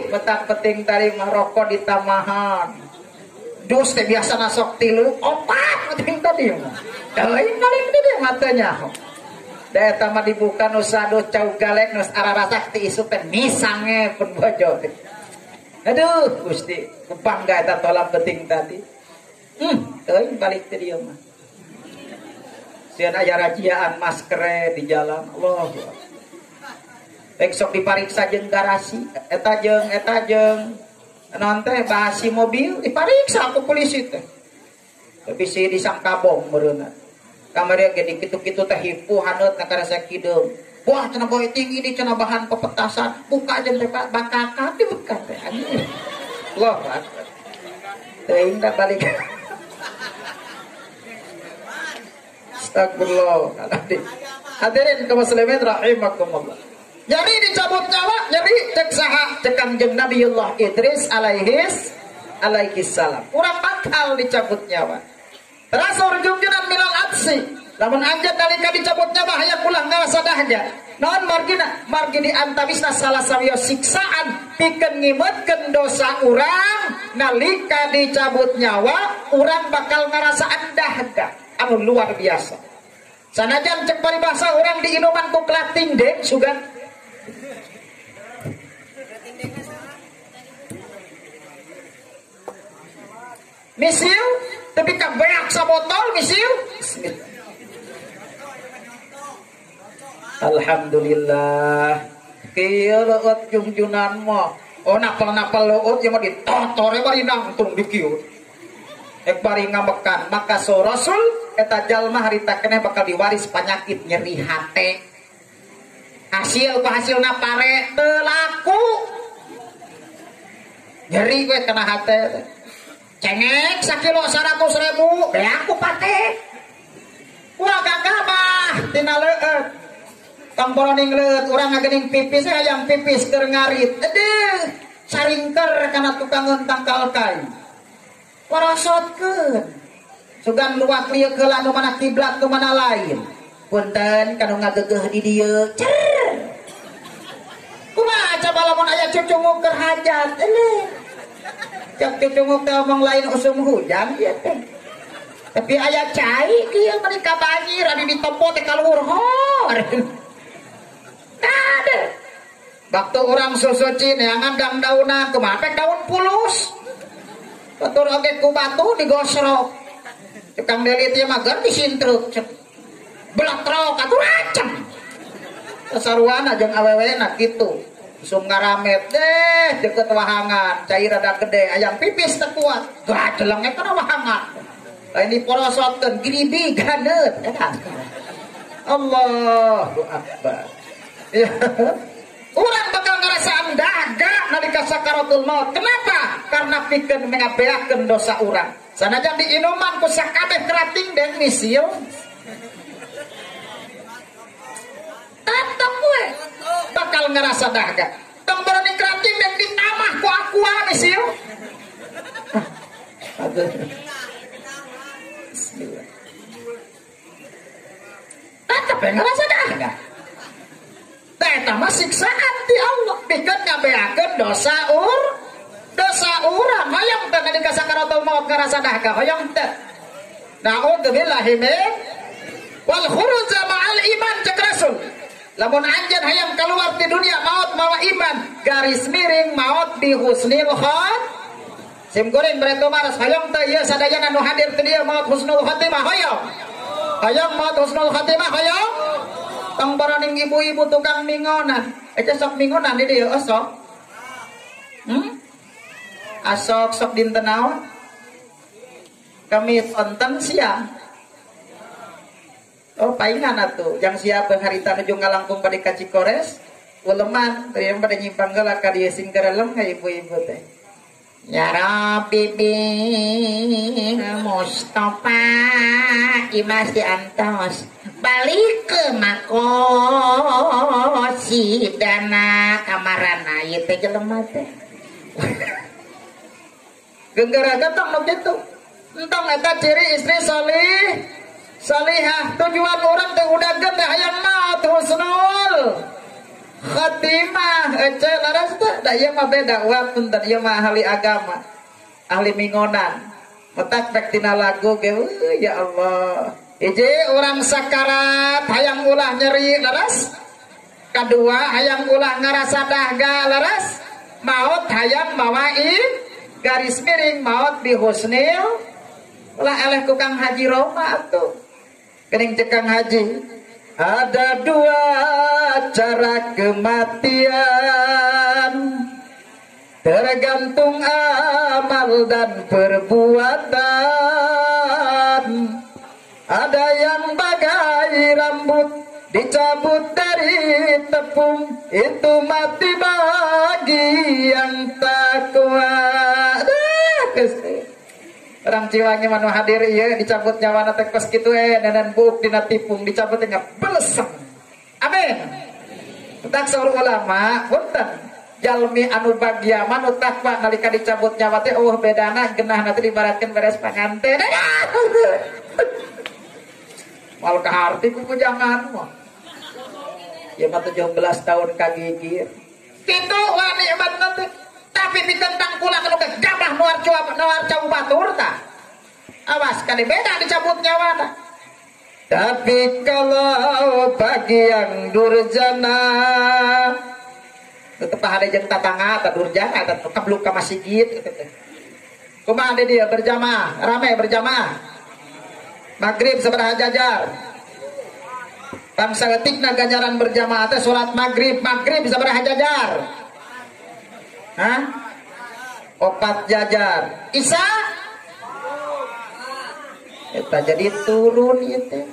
betak peting tari mah rokok ditamahan dus teh biasana sok 3 4 penting tadi mah lain kali dia matanya da eta mah dibuka nu sadu cau galek nu ararasa ti isu teh misange pun bojo. Aduh Gusti, kupangga eta tolam penting tadi. Teuing balik teh dieu mah. Sieun aya rajiaan masker di jalan. Allahu Akbar. Rek sok dipariksa jeung garasi, eta jeung naon teh bahasi mobil dipariksa ku polisi teh. Tapi si disangkabong meureunna. Kamari ge dikitu-kitu teh hipu haneut na karasa kideung. Wah cenah boy tinggi ini cenah bahan pepetasan. Buka aja teh Pak bakaka dibuka teh anjing. Wah Akbar. Teuing da balik. Astagfirullah. Hadirin kaum muslimin rahimakumullah. Jadi dicabut nyawa, jadi cek saha cek Kangjeng Nabiullah Idris alaihi salam. Urang bakal dicabut nyawa. Rasur junjunan minal atsi lamun anjeun nalika dicabut nyawa hayang pulang ngarasa dahja naon margi di antawisna salah sawios siksaan pikeun ngimeutkeun dosa urang nalika dicabut nyawa urang bakal ngarasaan dahga anu luar biasa sanajan cek paribasa urang diinuman ku klating dek sugan misil tapi kabeak sabotol misil Alhamdulillah kieu leueut jungjunan mah oh napal-napal leueut ieu mah ditotore bari nangtung di kieu ek bari ngamekan maka so rasul eta jalma harita keneh bakal diwaris penyakit nyeri hate hasil ku hasilna pare teu laku Nyeri gue kena hati. Cengek sakilo 100.000 be aku pate. Wah gagah mah tina leueut. Tong boroning leueut urang ngagening pipis hayang pipis keur ngarit. Aduh, saringker kana tukang entang kalkai. Porosotkeun. Sugan luak lieu heula nu mana kiblat nu mana lain. Punten kanu ngageugeuh di dieu. Cer. Kumaha coba lamun aya cucunguk keur hajat. Cak cucunguk teh omong lain usum hujan ieu teh. Tapi aya cai kieu mereka banjir adi ditempo teh kaluhur hor. Tade. Waktu urang susuci neangan dang daunan kumaha pek daun pulus. Batur oge ku batu digosrok. Tukang delit ieu mah geur disintruk. Belatrok atuh racem. Sasaruana jeung awewena kitu. Sum ngaramet deh deket wahangan cair rada gede ayam pipis teu kuat gadelengnya kana wahangan lain diporosotkeun giribi ganeut eta Allahu akbar ya. Urang bakal ngarasaan dahaga nalika sakaratul maut. Kenapa? Karena pikeun mengabeakeun dosa urang sanajan diinuman ku sakabeh kerating dan misil tatang gue bakal ngerasa dahaga tong berani kerating dan ditamah ku aqua misil bismillah tetep ngerasa dahaga eta mah siksaan ti Allah pikeun ngabeakeun dosa urang hoyong teh nalika sakaratul maut ngerasa dahaga hoyong teh na'udzubillahi min wal khuruj ma'al iman cek Rasul. Lamun anjeun hayang keluar di dunia maut mawa iman, garis miring maut bi husnil khat. Sim goreng bereto maras hayang teh ieu sadayana nu hadir teh dieu maut husnul khatimah hoyong. Hayang maut husnul khatimah hoyong. Tong baraning ibu-ibu tukang mingonan. Eta sok mingonan di dieu sok. Asok sok dinten naon? Kamis onten siang. Oh paingan atuh jang siapa harita nuju ngalangkung pada ka Cikores uleman teu yang pada nyimpang geula ka dieu sing kerelem ka ibu-ibu teh ya Rabbi Mustafa Imas diantos balik ke makosi dana kamarana ieu teh jelema teh genggara tong nu kitu entong eta ciri istri salihah tujuan orang teh udah gede hayang maut husnul khatimah ece laras teh da ieu mah beda wa punten ieu mah ahli agama ahli mingonan metak pek tina lagu ge ya Allah hiji urang sakarat hayang ulah nyeri laras kadua hayang ulah ngarasa dahga laras maut hayang mawain garis miring maut bi husnil ulah eleh ku Kang Haji Roma atuh kening cekang haji ada dua cara kematian tergantung amal dan perbuatan ada yang bagai rambut dicabut dari tepung itu mati bagi yang tak kuat. Orang Ciwangi manu hadir ieu dicabut nyawana teh pas kitu nanan buuk dina tipung dicabut teh belesem. Amin. Tak saur ulama punten jalmi anu bagya manu takwa nalika dicabut nyawa teh bedana genahna teh dibaratkeun beres panganten. Mal kaharti ku jangan mah. Ya mah 17 tahun kagigir. Kitu wa nikmatna teh. Tapi ditentang pula kalau ke gabah nuar cawu batur ta. Awas kali beda dicabut nyawana. Tapi kalau bagi yang durjana tetep ada jeung tatangga ta durjana ta kebluk ka masjid gitu. Kumaha dia berjamaah, rame berjamaah. Maghrib sabaraha jajar. Bangsa letikna ganjaran berjamaah teh salat maghrib sabaraha jajar. Hah? 4 jajar. Isa? Eta jadi turun itu.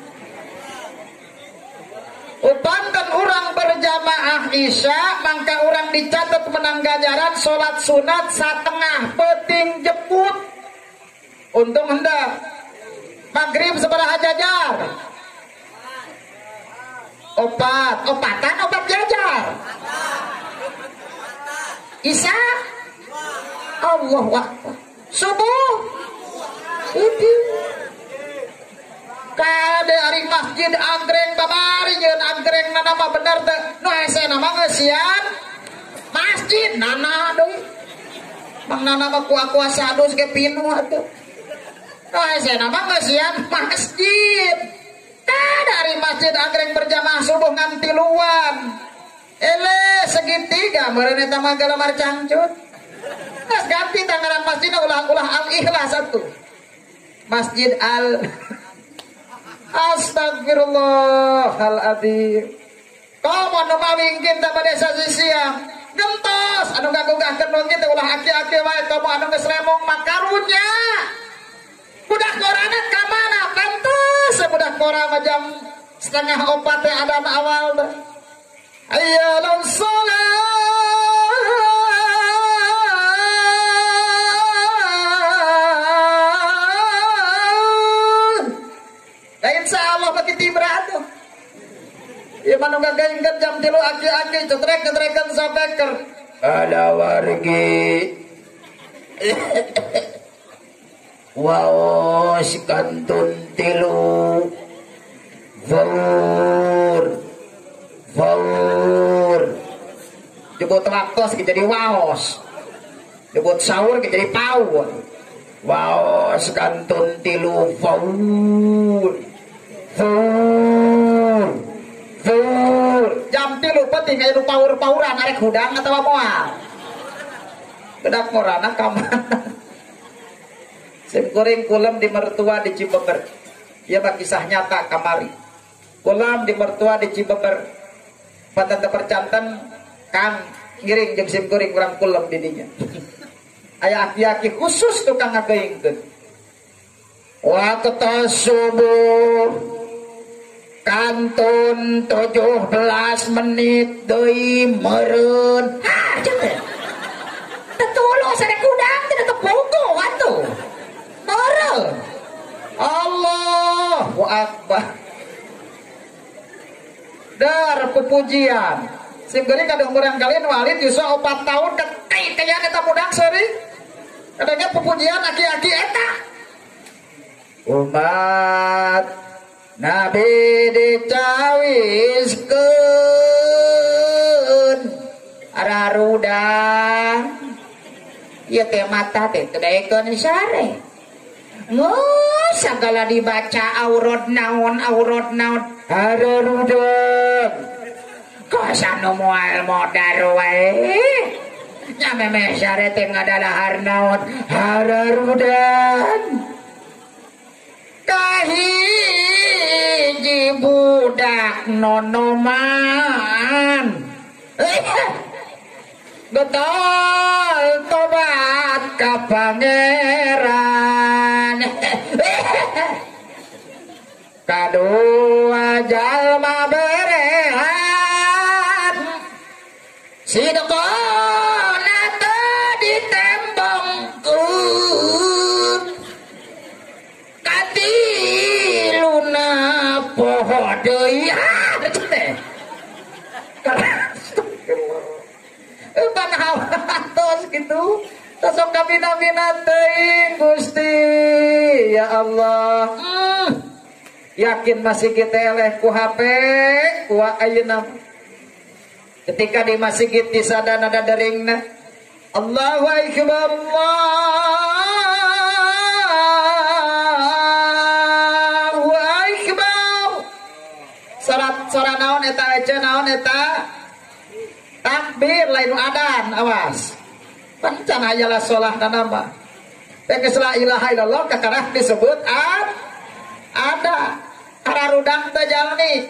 Upanten orang berjamaah Isya, mangka orang yang dicatat menang ganjaran sholat sunat setengah peting jeput. Untung hendak. Maghrib sabaraha jajar? Opatan opat jajar. Isya Allahu Akbar. Subuh itu kade ari masjid anggreng babari jeung anggreng nama bener teh nu hese nama ngeusian masjid nana deui mang nana mah kuasa dus ge pinu atuh nu hese nama ngeusian masjid kade ari masjid anggreng berjamaah subuh ngan tiluan segitiga meureun eta mah galamar cangcut geus ganti tanggaran masjid ulah al-ikhlas atuh masjid al Astagfirullahaladzim. Komo nu mawingkin ta pada sasi siang gentos anu gagugahkeun wong kitu ulah aki-aki wae komo anu geus remong makarunya. Budak korana ka mana? Pantes budak kora mah jam 3:30 teh adzan awal teh. Ayyalun shalah. Insyaallah bagi tibra tuh. Ya mana gagaingkeun jam 3 aki-aki cetrek-cetrekeun sabeker. Ada wargi. Waos kantun 3. Faur. Jebut waktos jadi waos. Jebut sahur jadi paur. Waos kantun 3 faur. Jam 3 penting kayak lu paur-pauran arek hudang atau moal. Bedak morana ka mana? Sim kuring kulam di mertua di Cibeber. Ieu mah kisah nyata kamari. Kulam di mertua di Cibeber. Patan percanten Kang ngiring jeung sim kuring urang kulam di dinya. Aya aki-aki khusus tukang ngageingkeun. Waktu subuh kantun 17 menit deui meureun. Cenah. Tetulus ada kudang tidak tepogo atuh. Meureun. Allahu Akbar. Dar pupujian. Sim geuring kadang urang kalian walid yusa 4 tahun kekai kayaan eta budak seuring. Kadangnya pupujian aki-aki eta. Umat Nabi dicawiskeun ararudang ieu teh mata teh kedaekeun sare ngeus sagala dibaca aurat naon ararudang kosanu moal modar wae nya memeh sare teh ngadalahar naon ararudang kahiji budak nonoman betul tobat ka pangeran kadua jalma berehan sidqona teu ditembongkeun katiluna poho deui banahawatos gitu tasok kabina-bina teuing Gusti ya Allah. Yakin masih kita eleh ku HP ku ayeuna ketika di masjid di sadana ada deringna Allahu akbar Allahu akbar salat naon eta aja naon eta takbir lain adan awas pancen aya la salah nama tegas la ilaha illallah kakarah disebut ada ararudang teh jalmi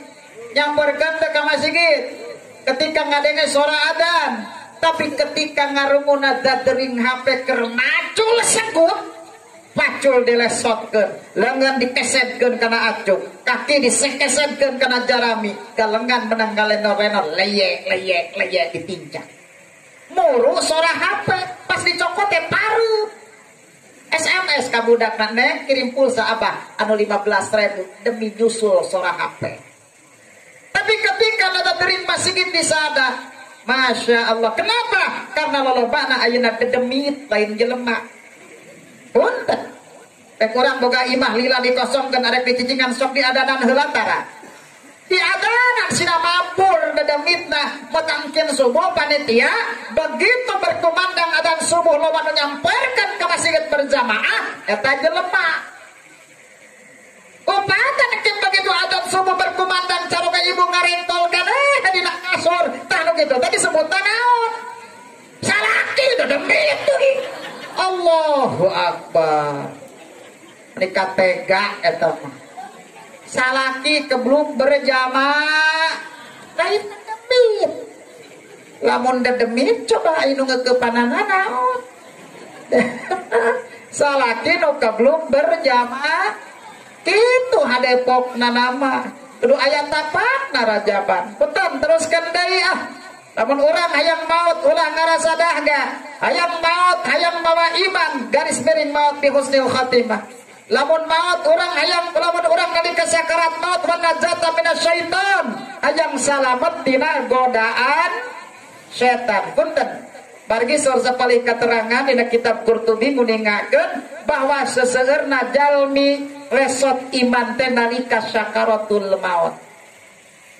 nyamperkeun teh ka masjid ketika ngadenge suara adan tapi ketika ngarunguna dadering HP keur macul sekut pacul dilesotkeun lengan dikesetkeun kana acuk kaki disekesetkeun kana jarami kalengan menang galenor-lenor leyek ditinjak muru sora HP pas dicokot teh paru. SMS ka budak neng kirim pulsa abah anu 15.000 demi nyusul sora HP. Tapi ketika nada terima sigit disada, Masya Allah. Kenapa? Karena lolobana ayeuna dedemit lain jelema. Punten. Tek urang boga imah lila dikosongkeun arek dicicingan sok diadanan heula tara. Diadanan sina mabur dedemitna metangkeun subuh panitia begitu berkumandang adzan subuh loba nu nyamperkeun ka masjid berjamaah eta jelema. Upatan kin begitu adzan subuh berkumandang caroga ibu ngarintolkeun dina kasur tah nu kitu tadi sebutan naon? Salaki dedemit deui. Allahu Akbar. Nikah tega eta mah. Salaki kebluk berjamaah lain dedemit. Lamun dedemit coba anu ngeukepanana naon? Salaki nu kebluk berjamaah kitu hadepokna nama. Kudu aya tapakna rajaban. Putan teruskeun deui ah. Lamun urang hayang maut ulah ngarasa dahga. Hayang maut hayang mawa iman garis miring maut bi husnil khatimah. Lamun maut orang hayang lamun orang nalika sakarat maut wa najata minasyaiton hayang salamet tina godaan setan. Punten margi saur sapalih keterangan dina kitab Qurtubi nguningakeun bahwa seseueurna jalmi resot iman teh nalika sakaratul maut.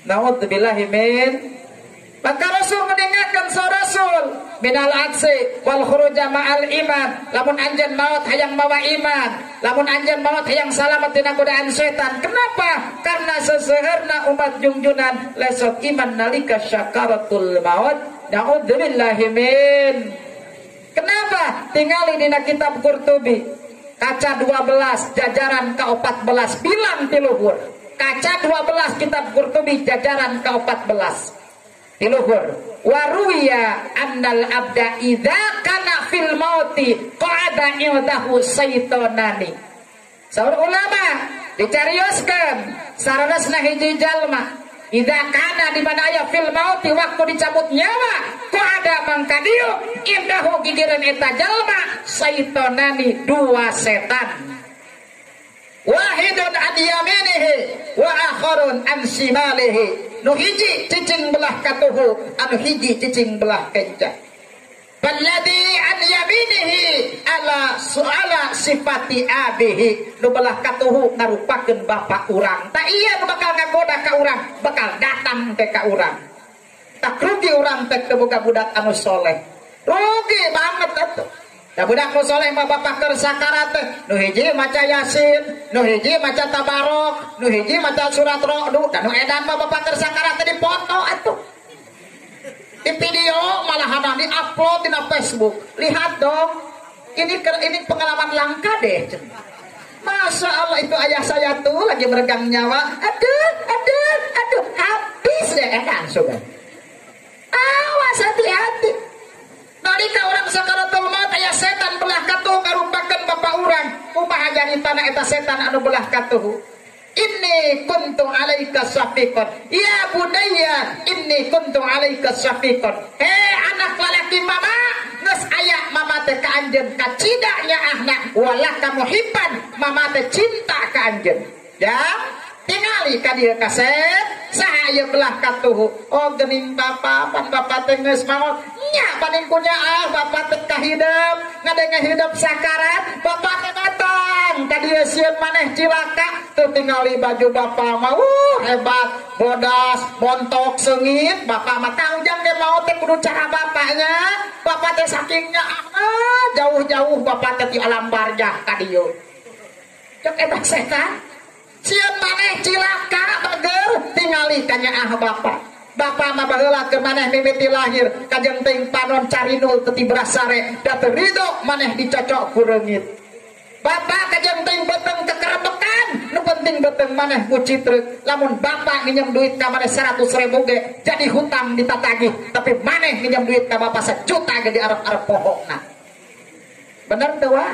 Naudzubillahi min. Maka Rasul mendengarkan saur Rasul minal aksi wal khuruja ma'al iman. Lamun anjeun maut hayang mawa iman, lamun anjeun maut hayang salamet tina godaan setan. Kenapa? Karena seseueurna umat junjunan lesot iman nalika syakaratul maut. Naudzubillahi min. Kenapa? Tingali dina kitab Qurtubi kaca 12 jajaran ke-14 bilang ti luhur. Kaca 12 kitab Qurtubi jajaran ke-14 tiluhur. Waruya annal abda idza kana fil mauti qa'ada indahu syaitonani. Saur ulama dicarioskeun saradosna hiji jalma idza kana di mana aya fil mauti waktu dicabut nyawa qa'ada mangka dieu indahu gigireun eta jalma syaitonani dua setan. Wahidun an yaminihi wa akharun an shimalihi. Nu hiji cicing belah katuhu, anu hiji cicing belah kenca. Balladhi an yaminihi ala su'ala sifati abihi. Nu belah katuhu ngarupakeun bapak urang. Tak iya nu bakal ngagoda ka urang, bakal datang ke ka urang. Tak rugi urang teh teu boga budak anu soleh. Rugi banget atuh. Da budak nu soleh mah bapak keur sakarat teh nu hiji maca Yasin, nu hiji maca Tabarok, nu hiji maca surat Ra'd, dan nu edan mah bapak keur sakarat teh dipoto atuh. Di video malahan di-upload di Facebook. Lihat dong. Ini pengalaman langka deh. Masya Allah itu ayah saya tuh lagi meregang nyawa. Aduh, habis deh edan sudah. Awas hati-hati. Nalika orang sakaratul maut aya setan belah katuh ngarumpakeun bapak urang kumaha janitana eta setan anu belah katuh. Inni kuntu alaika syafiqan ya bunayya inni kuntu alaika syafiqan. Anak lalaki mama geus aya mama teh ka anjeun ka cidanya ahna wala kamu hibban mama teh cinta ka anjeun ya. Tingali ka dieu kaset saha ieu belah katuh. Oh geuning bapa pan bapa teh geus maot nya paning kunya bapa teh kahideum ngadenge hidup sakarat bapa teh datang ka dieu sieun maneh cilaka teu tingali baju bapa mah hebat bodas bontok seungit bapa mah tangjang ge maot teh kudu cara bapanya bapa teh sakingnya jauh-jauh bapa teh di alam barzah ka dieu cek eta setan sieun maneh cilaka beger tingali ka nyaah bapa. Bapa mah baheula keur maneh mimiti lahir kajeng teuing panon carinul teu tibrasare da teu ridho maneh dicocok ku reungit. Bapa kajeng teuing beuteng kekerebekan nu penting beuteng maneh mucitreuk. Lamun bapa nginjem duit ka maneh 100.000 ge jadi hutang ditatagih tapi maneh nginjem duit ka bapa 1 juta ge diarep-arep pohongna. Bener teu wa?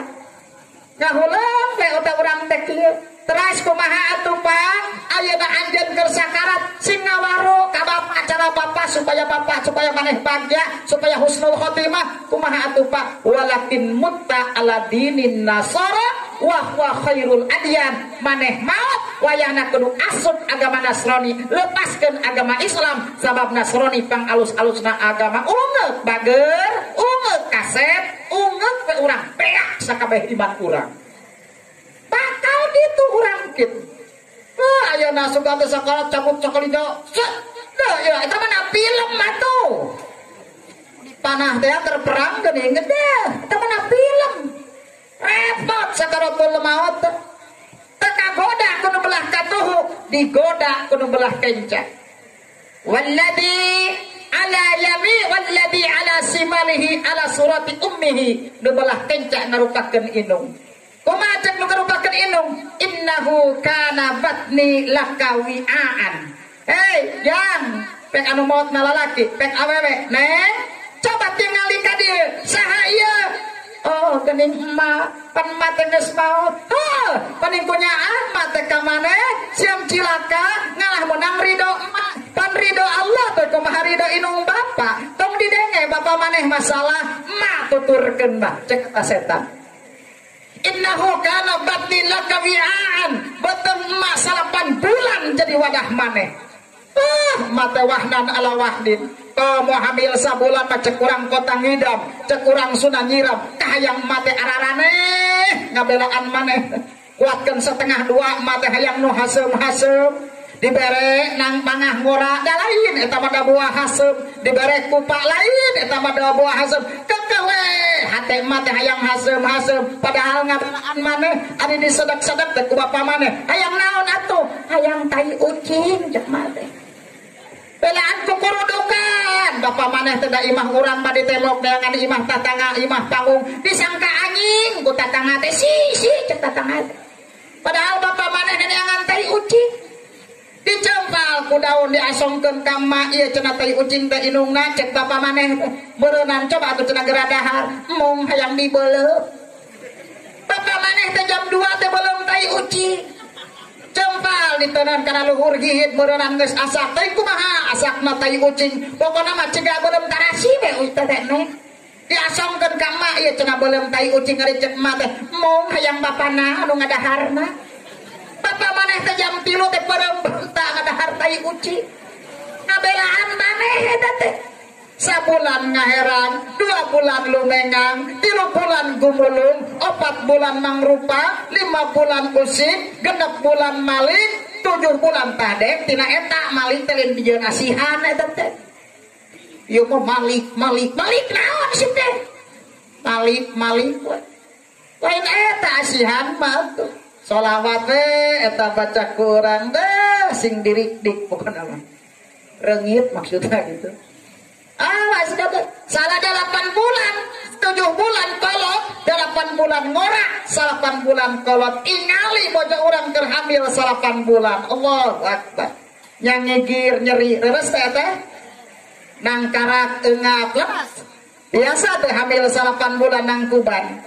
Ngahuleung we udah urang teh kieu. Teras kumaha atuh Pak? Ayeuna anjeun keur sakarat sing ngawaro ka bapak cara bapak supaya maneh bagja, supaya husnul khotimah. Kumaha atuh Pak? Walakin mutta ala dinin nasara wa huwa khairul adyan. Maneh maot wayahna kudu asup agama Nasrani, lepaskeun agama Islam sabab Nasrani pang alus-alusna agama ungeuk bager, ungeuk kaset, ungeuk we urang peak sakabeh iman urang. Bakal gitu urang kitu. Ayeuna sugan teh sakarat cabut cakalina. Dah ya eta mah film atuh. Panah teh terperang geuning gede. Eta mah film. Repot sakaratul maut. Teu kagoda kudu belah katuhu, digoda kudu belah kenca. Walladzi ala yami walladzi ala simalihi ala surati ummihi, nu belah kenca ngarupakeun inung. Kumaha cek nu ngarupakeun inung? Innahu kana batni lakawiaan. Hei, jang, pek anu maut na lalaki, pek awewe, neng, coba tingali ka dieu, saha ieu? Oh, geuning emak, pan mate geus maut. Paning kunyaan mate ka maneh, siam cilaka, ngalah menang ridho emak. Pan ridho Allah teh kumaha ridho inung bapa. Tong didenge bapa maneh masalah, emak tuturkeun mah, cek eta setan. Innahu kana batni lakawiaan, beuteung emak 8 bulan jadi wadah maneh. Mate wahnan ala wahdin. Kamu hamil sabulan mah cek urang kota ngidam, cek urang sunan nyiram, kahayang mate ararane ngabelaan maneh. Kuatkeun setengah 2 mate hayang nu haseum-haseum. Dibere nang mangah ngora da lain eta mah da buah haseum, dibere kupak lain eta mah da buah haseum. Kekeh we hate mah teh hayang haseum-haseum padahal ngabelaan maneh ari disedek-sedek teh ku bapa maneh. Hayang naon atuh? Hayang tai ucing cek mah teh. Belaan kukurudukan bapak maneh teh da imah urang mah ditelok dengan imah tatangga, imah panggung disangka anjing ku tatangga teh si cek tatangga teh. Padahal bapak maneh neangan tai ucing. Dicempal ku daun diasongkeun ka mak ieu cenah tai ucing teh inungna cek bapak maneh beureunan coba atuh cenah geradahar mung hayang dibeuleuh. Bapak maneh teh jam 2 teh belum tai ucing. Cempal ditenan kana luhur gihit beureunan geus asak teh kumaha asakna tai ucing. Pokona mah cegah belum tarasi we teh teh. Diasongkeun ka mak ieu cenah belum tai ucing ari cek mak teh mung hayang bapana anu ngadaharna. Bapak maneh teh jam 3 teh bareng tak ngadahar tai ucing. Ngabelaan maneh eta teh. Sabulan ngaherang, 2 bulan lumengang, 3 bulan gumulung, 4 bulan mangrupa, 5 bulan usik, 6 bulan malik, 7 bulan tadek. Tina eta malik teh lain dijieun asihan eta teh. Ieu mah malik naon sih teh? Malik we. Lain eta asihan mah tuh. Sholawat eta baca kurang deh sing dirik-dik pokoknya mah reungit maksudnya gitu. Sudah salah 8 bulan 7 bulan kolot 8 bulan ngorak 8 bulan kolot ingali bojo urang keur hamil 8 bulan. Allahu Akbar. Yang ngigir nyeri leres teh nang karak eungap lemas. Biasa teh hamil 8 bulan nang kuban.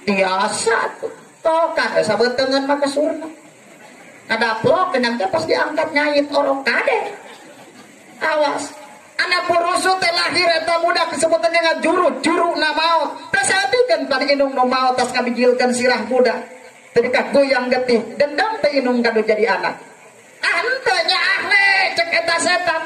Biasa tuh. Toka sabeuteungeun mah kasurna. Ngadaplok kenyang teh pas diangkat nyait orok kade. Awas. Anak purusu teh lahir eta muda disebutna ngajuru na maot. Teh saeukeun pan inung nu maot tas ngabijilkeun sirah muda. Teu goyang getih, dendam teh inung kadu jadi anak. Henteu nya ahli cek eta setan.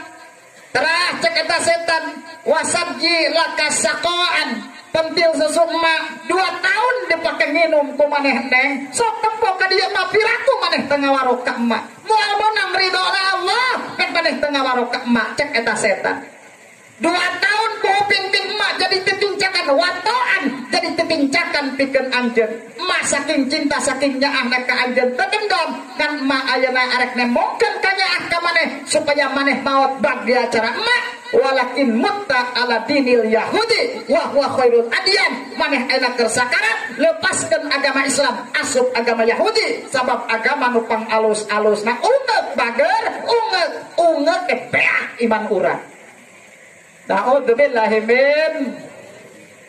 Terah cek eta setan wasabji lakasaqaan. Pentil sesukma 2 tahun dipake nginum ku maneh neng. Sok tempo ka dieu mah piraku maneh teu ngawarok ka emak. Moal meunang ridona Allah, kan maneh teu ngawarok ka emak cek eta setan. 2 tahun ku ping-ping emak jadi tepincakan watoan, jadi tepincakan pikeun anjeun. Emak saking cinta saking nyaahna ka anjeun teu dendam kan emak ayeuna arek nemongkeun ka nyaah ka maneh supaya maneh maot bagi acara emak. Walakin mutta ala dinil Yahudi wa huwa khairul adyan. Maneh enak keur sakarat lepaskeun agama Islam asup agama Yahudi sabab agama nu pang alus-alusna ungeuk bager ungeuk peak iman urang. Na'udzubillahi min.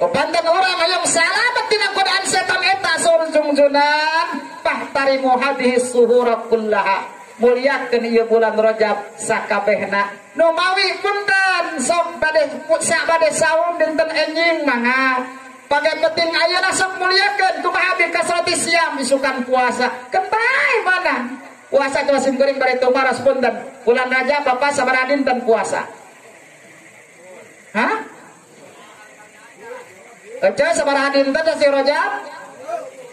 Kepanten urang hayang salamet tina godaan setan eta saur jungjunan. Pah fahtarimu hadhihi suhura kullaha muliakeun ieu bulan Rajab sakabehna nu mawi punten sok bade saum dinten enjing mangga page penting ayeuna sok muliakeun kumaha bi kasrati siam isukan puasa kentai mana puasa tuh sim kuring bari tumaras punten bulan Rajab Bapak sabaraha dinten puasa hah aja sabaraha dinten si Rajab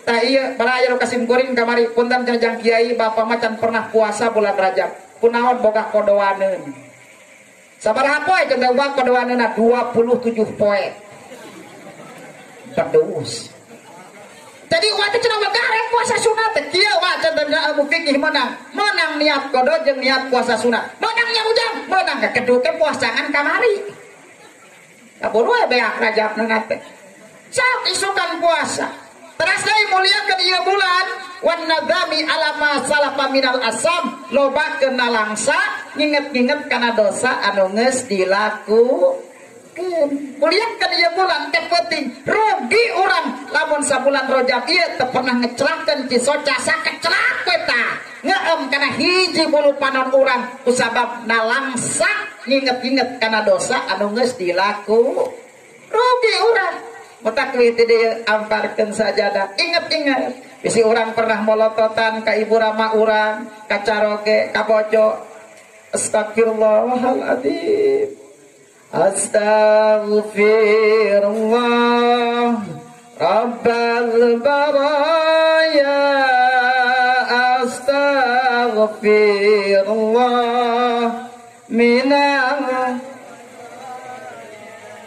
tah iya bala aya nu kasim kuring kamari punten jang kiai Bapak macan pernah puasa bulan Rajab kunaon boga kodoaneun sabaraha poe cenah boga kodoaneunna 27 poe pedus jadi waktu cenah garek puasa sunat teh kieu wa cenah ilmu fikih menang niat kodo jeung niat puasa sunat menangnya ujang menang keduke puasangan kamari kaburu we beak Rajab teh sok isukan puasa teras deui muliakeun ieu bulan wan nadami ala ma salafa minal asam lobakeun nalangsa nginget-nginget kana dosa anu geus dilakukeun muliakeun ieu bulan teh penting rugi urang lamun sabulan Rajab ieu teu pernah ngecelakeun cisoca sakecelak we tah ngeuem kana hiji bulu panon urang kusabab nalangsa nginget-nginget kana dosa anu geus dilakukeun rugi urang mutakwi teh dia amparkeun sajadah inget-inget bisi urang pernah molototan ka ibu rama urang ka caroge ka bojo astagfirullahaladzim astagfirullah rabbal baraya astagfirullah minal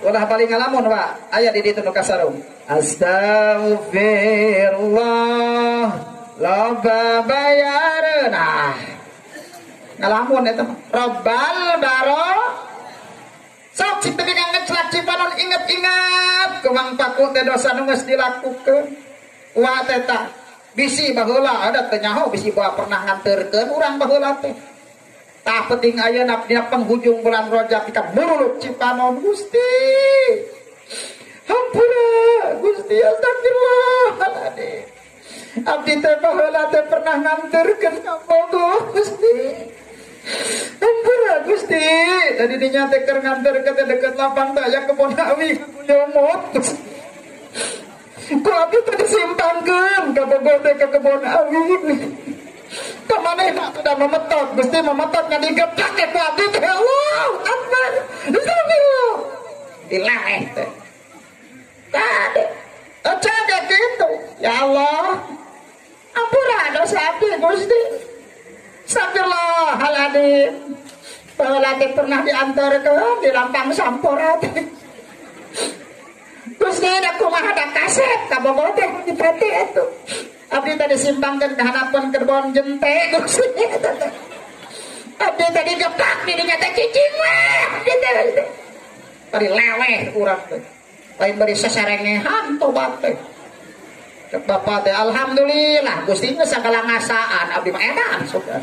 ulah paling ngalamun Pak aya di ditu nu kasarung astagfirullah loba bayareuna ngalamun eta robbal baro sok cipta dengan ngeclak cipanon inget-inget kumang paku teh dosa nu geus dilakukeun wa teh tah bisi baheula ada teh nyaho bisi bawa pernah nganterkeun urang baheula teh tah penting ayeuna dina penghujung bulan Rajab kita muruluk cipanon Gusti hampura Gusti astagfirullahaladzim abdi teh baheula teh pernah nganterkeun ka Bogor Gusti hampura Gusti tadi dinya teh keur nganterkeun teh deket lapang teh aya kebon awi nyomot ku abdi teh disimpankeun ka Bogor teh ka kebon awi kamanehna sudah memetot Gusti memetot ngadigeplak ke abdi teh Allah akbar astagfirullah dilaeh teh tade aja gitu ya Allah ampura dosa abdi Gusti astagfirullahaladzim baheula teh pernah diantarkeun di Lampang Sampora teh Gusti da kumaha da kaset ka Bogor teh di PT atuh abdi tadi simpangkan ke hadapan kerbon jente Gusti abdi tadi gepak di dinya teh cicing weh abdi teh bari leweh urang teh lain bari sasarengehan tobat teh cek bapak teh alhamdulillah Gusti geus sagala ngasaan abdi mah edan suka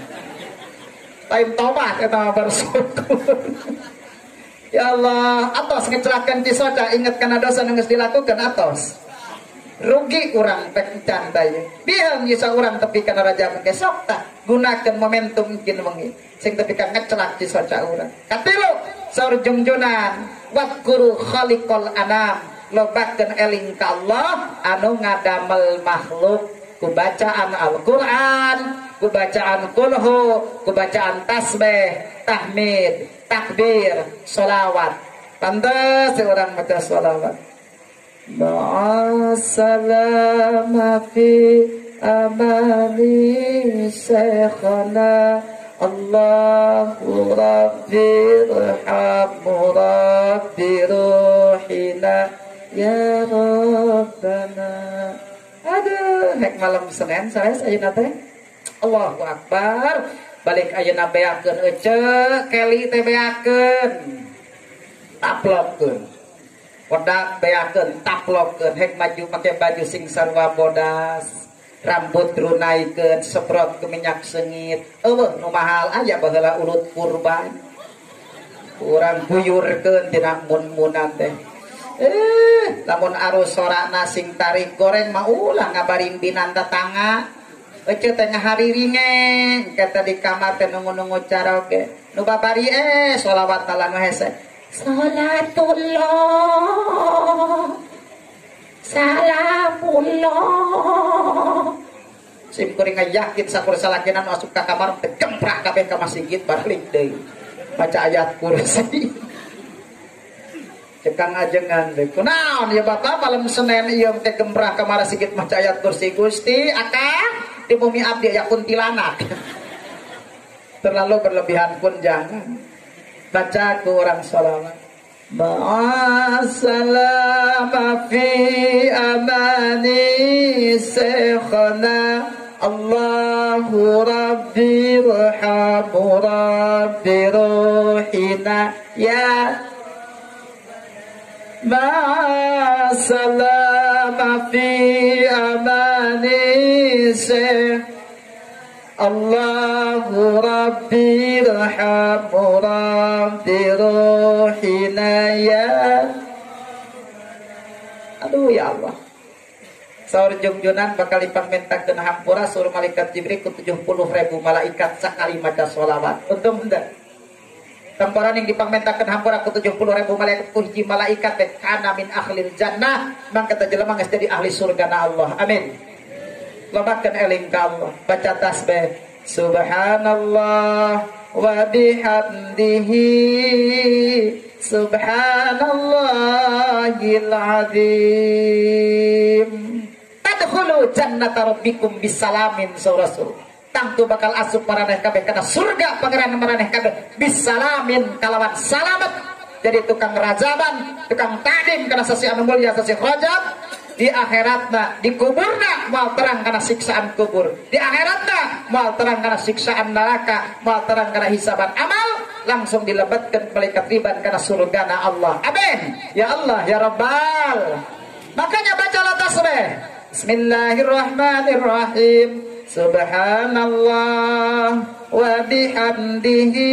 lain tobat eta bersyukur ya Allah atos ngecelakan cisoca inget kana dosa nu geus dilakukeun atos rugi urang pek can bae bieu nyisa urang tepi kana Rajab besok tah gunakeun momentum kieu wengi sing tepi ka ngecelak cisoca urang katilu saur jungjunan waquru khaliqal anam lobakeun eling ka Allah anu ngadamel makhluk ku bacaan Al-Qur'an ku bacaan qulhu ku bacaan tasbih tahmid takbir sholawat pantes urang maca sholawat ma'asalama fi amali syekhana Allahu rabbi irhamhu rabbi ruhina ya rabbana aduh hek malam Senin sanes ayeuna teh Allahu akbar balik ayeuna beakeun ece keli teh beakeun taplokkeun bodak beakeun taplokkeun hek maju make baju sing sarua bodas rambut runaikeun seprot ke minyak sengit eueuh nu mahal aya baheula ulut kurban urang buyurkeun tina mun-munan teh lamun arus sorakna sing tarik goreng mah ulah ngabaring binan tetangga Ece teh ngahariringe kata di kamar teh nunggu-nunggu karaoke. Nu babari sholawat ala nu hese. Salatullah salamullah. Sim kuring yakin sakur salakinan masuk ka kamar teh gemprak kabeh ka masjid balik deui. Baca ayat kursi. Cekang ajengan deh. Kunaon ya Bapak malam Senin ieu teh gembrah ka masjid maca ayat kursi Gusti akang di bumi abdi aya kuntilanak. Terlalu berlebihan pun jangan. Baca ku orang sholawat. Ma'asalama fi amani syekhana Allahu Rabbi rahamu Rabbi ruhina ya Ma'asalama fi amani syekhana Allahu Rabbi rahamu Rabbi ruhina ya. Aduh ya Allah. Saur jungjunan bakal dipamentakeun hampura suruh malaikat Jibril ku 70.000 malaikat sakali maca sholawat. Untung hendak. Tamporan yang dipamentakeun hampura ku 70.000 malaikat ku hiji malaikat teh kana min ahlil jannah. Mangka teh jelema geus jadi ahli surga na Allah. Amin. Lobakan eling ka Allah. Baca tasbih Subhanallah wa bihamdihi Subhanallahil azim. Tadkhulu jannata rabbikum bisalamin rasul. Tangtu bakal asup maraneh kabeh kana surga pangeran maraneh kabeh bisalamin kalawan salamet. Jadi tukang rajaban, tukang tadim kana sasi anu mulya sasi rajab. Di akhiratna, di kuburna mau terang karena siksaan kubur. Di akhiratna mau terang karena siksaan neraka, mau terang karena hisaban amal, langsung dilebatkan malaikat riban karena surgana Allah. Amin. Ya Allah, ya Rabbal. Makanya bacalah tasbih. Bismillahirrahmanirrahim. Subhanallah wa bihamdihi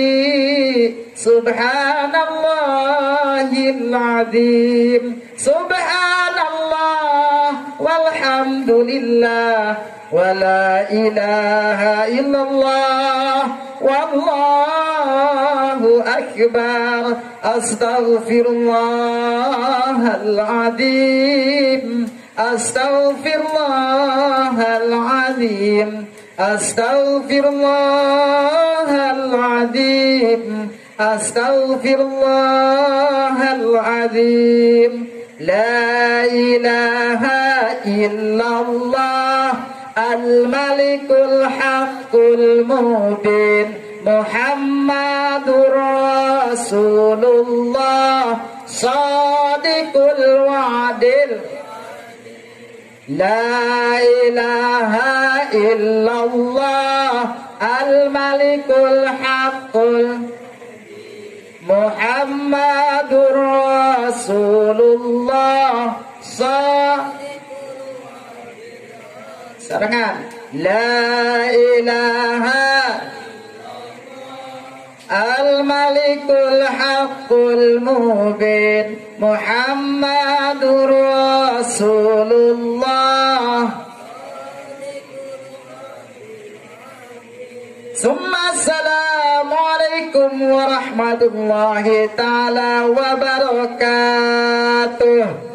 Subhanallahil azim. Subhanallah walhamdulillah wa la ilaha illallah wallahu akbar. Astaghfirullahal azim. Astaghfirullahal azim. Astaghfirullahal azim. Astaghfirullahal azim. La ilaha illallah al-malikul haqqul mubin Muhammadur Rasulullah sadiqul wa'dil. La ilaha illallah al-malikul haqqul Muhammadur Rasulullah sarangan. La ilaha al-malikul haqqul mubin Muhammadur Rasulullah. Summa assalamualaikum warahmatullahi ta'ala wabarakatuh.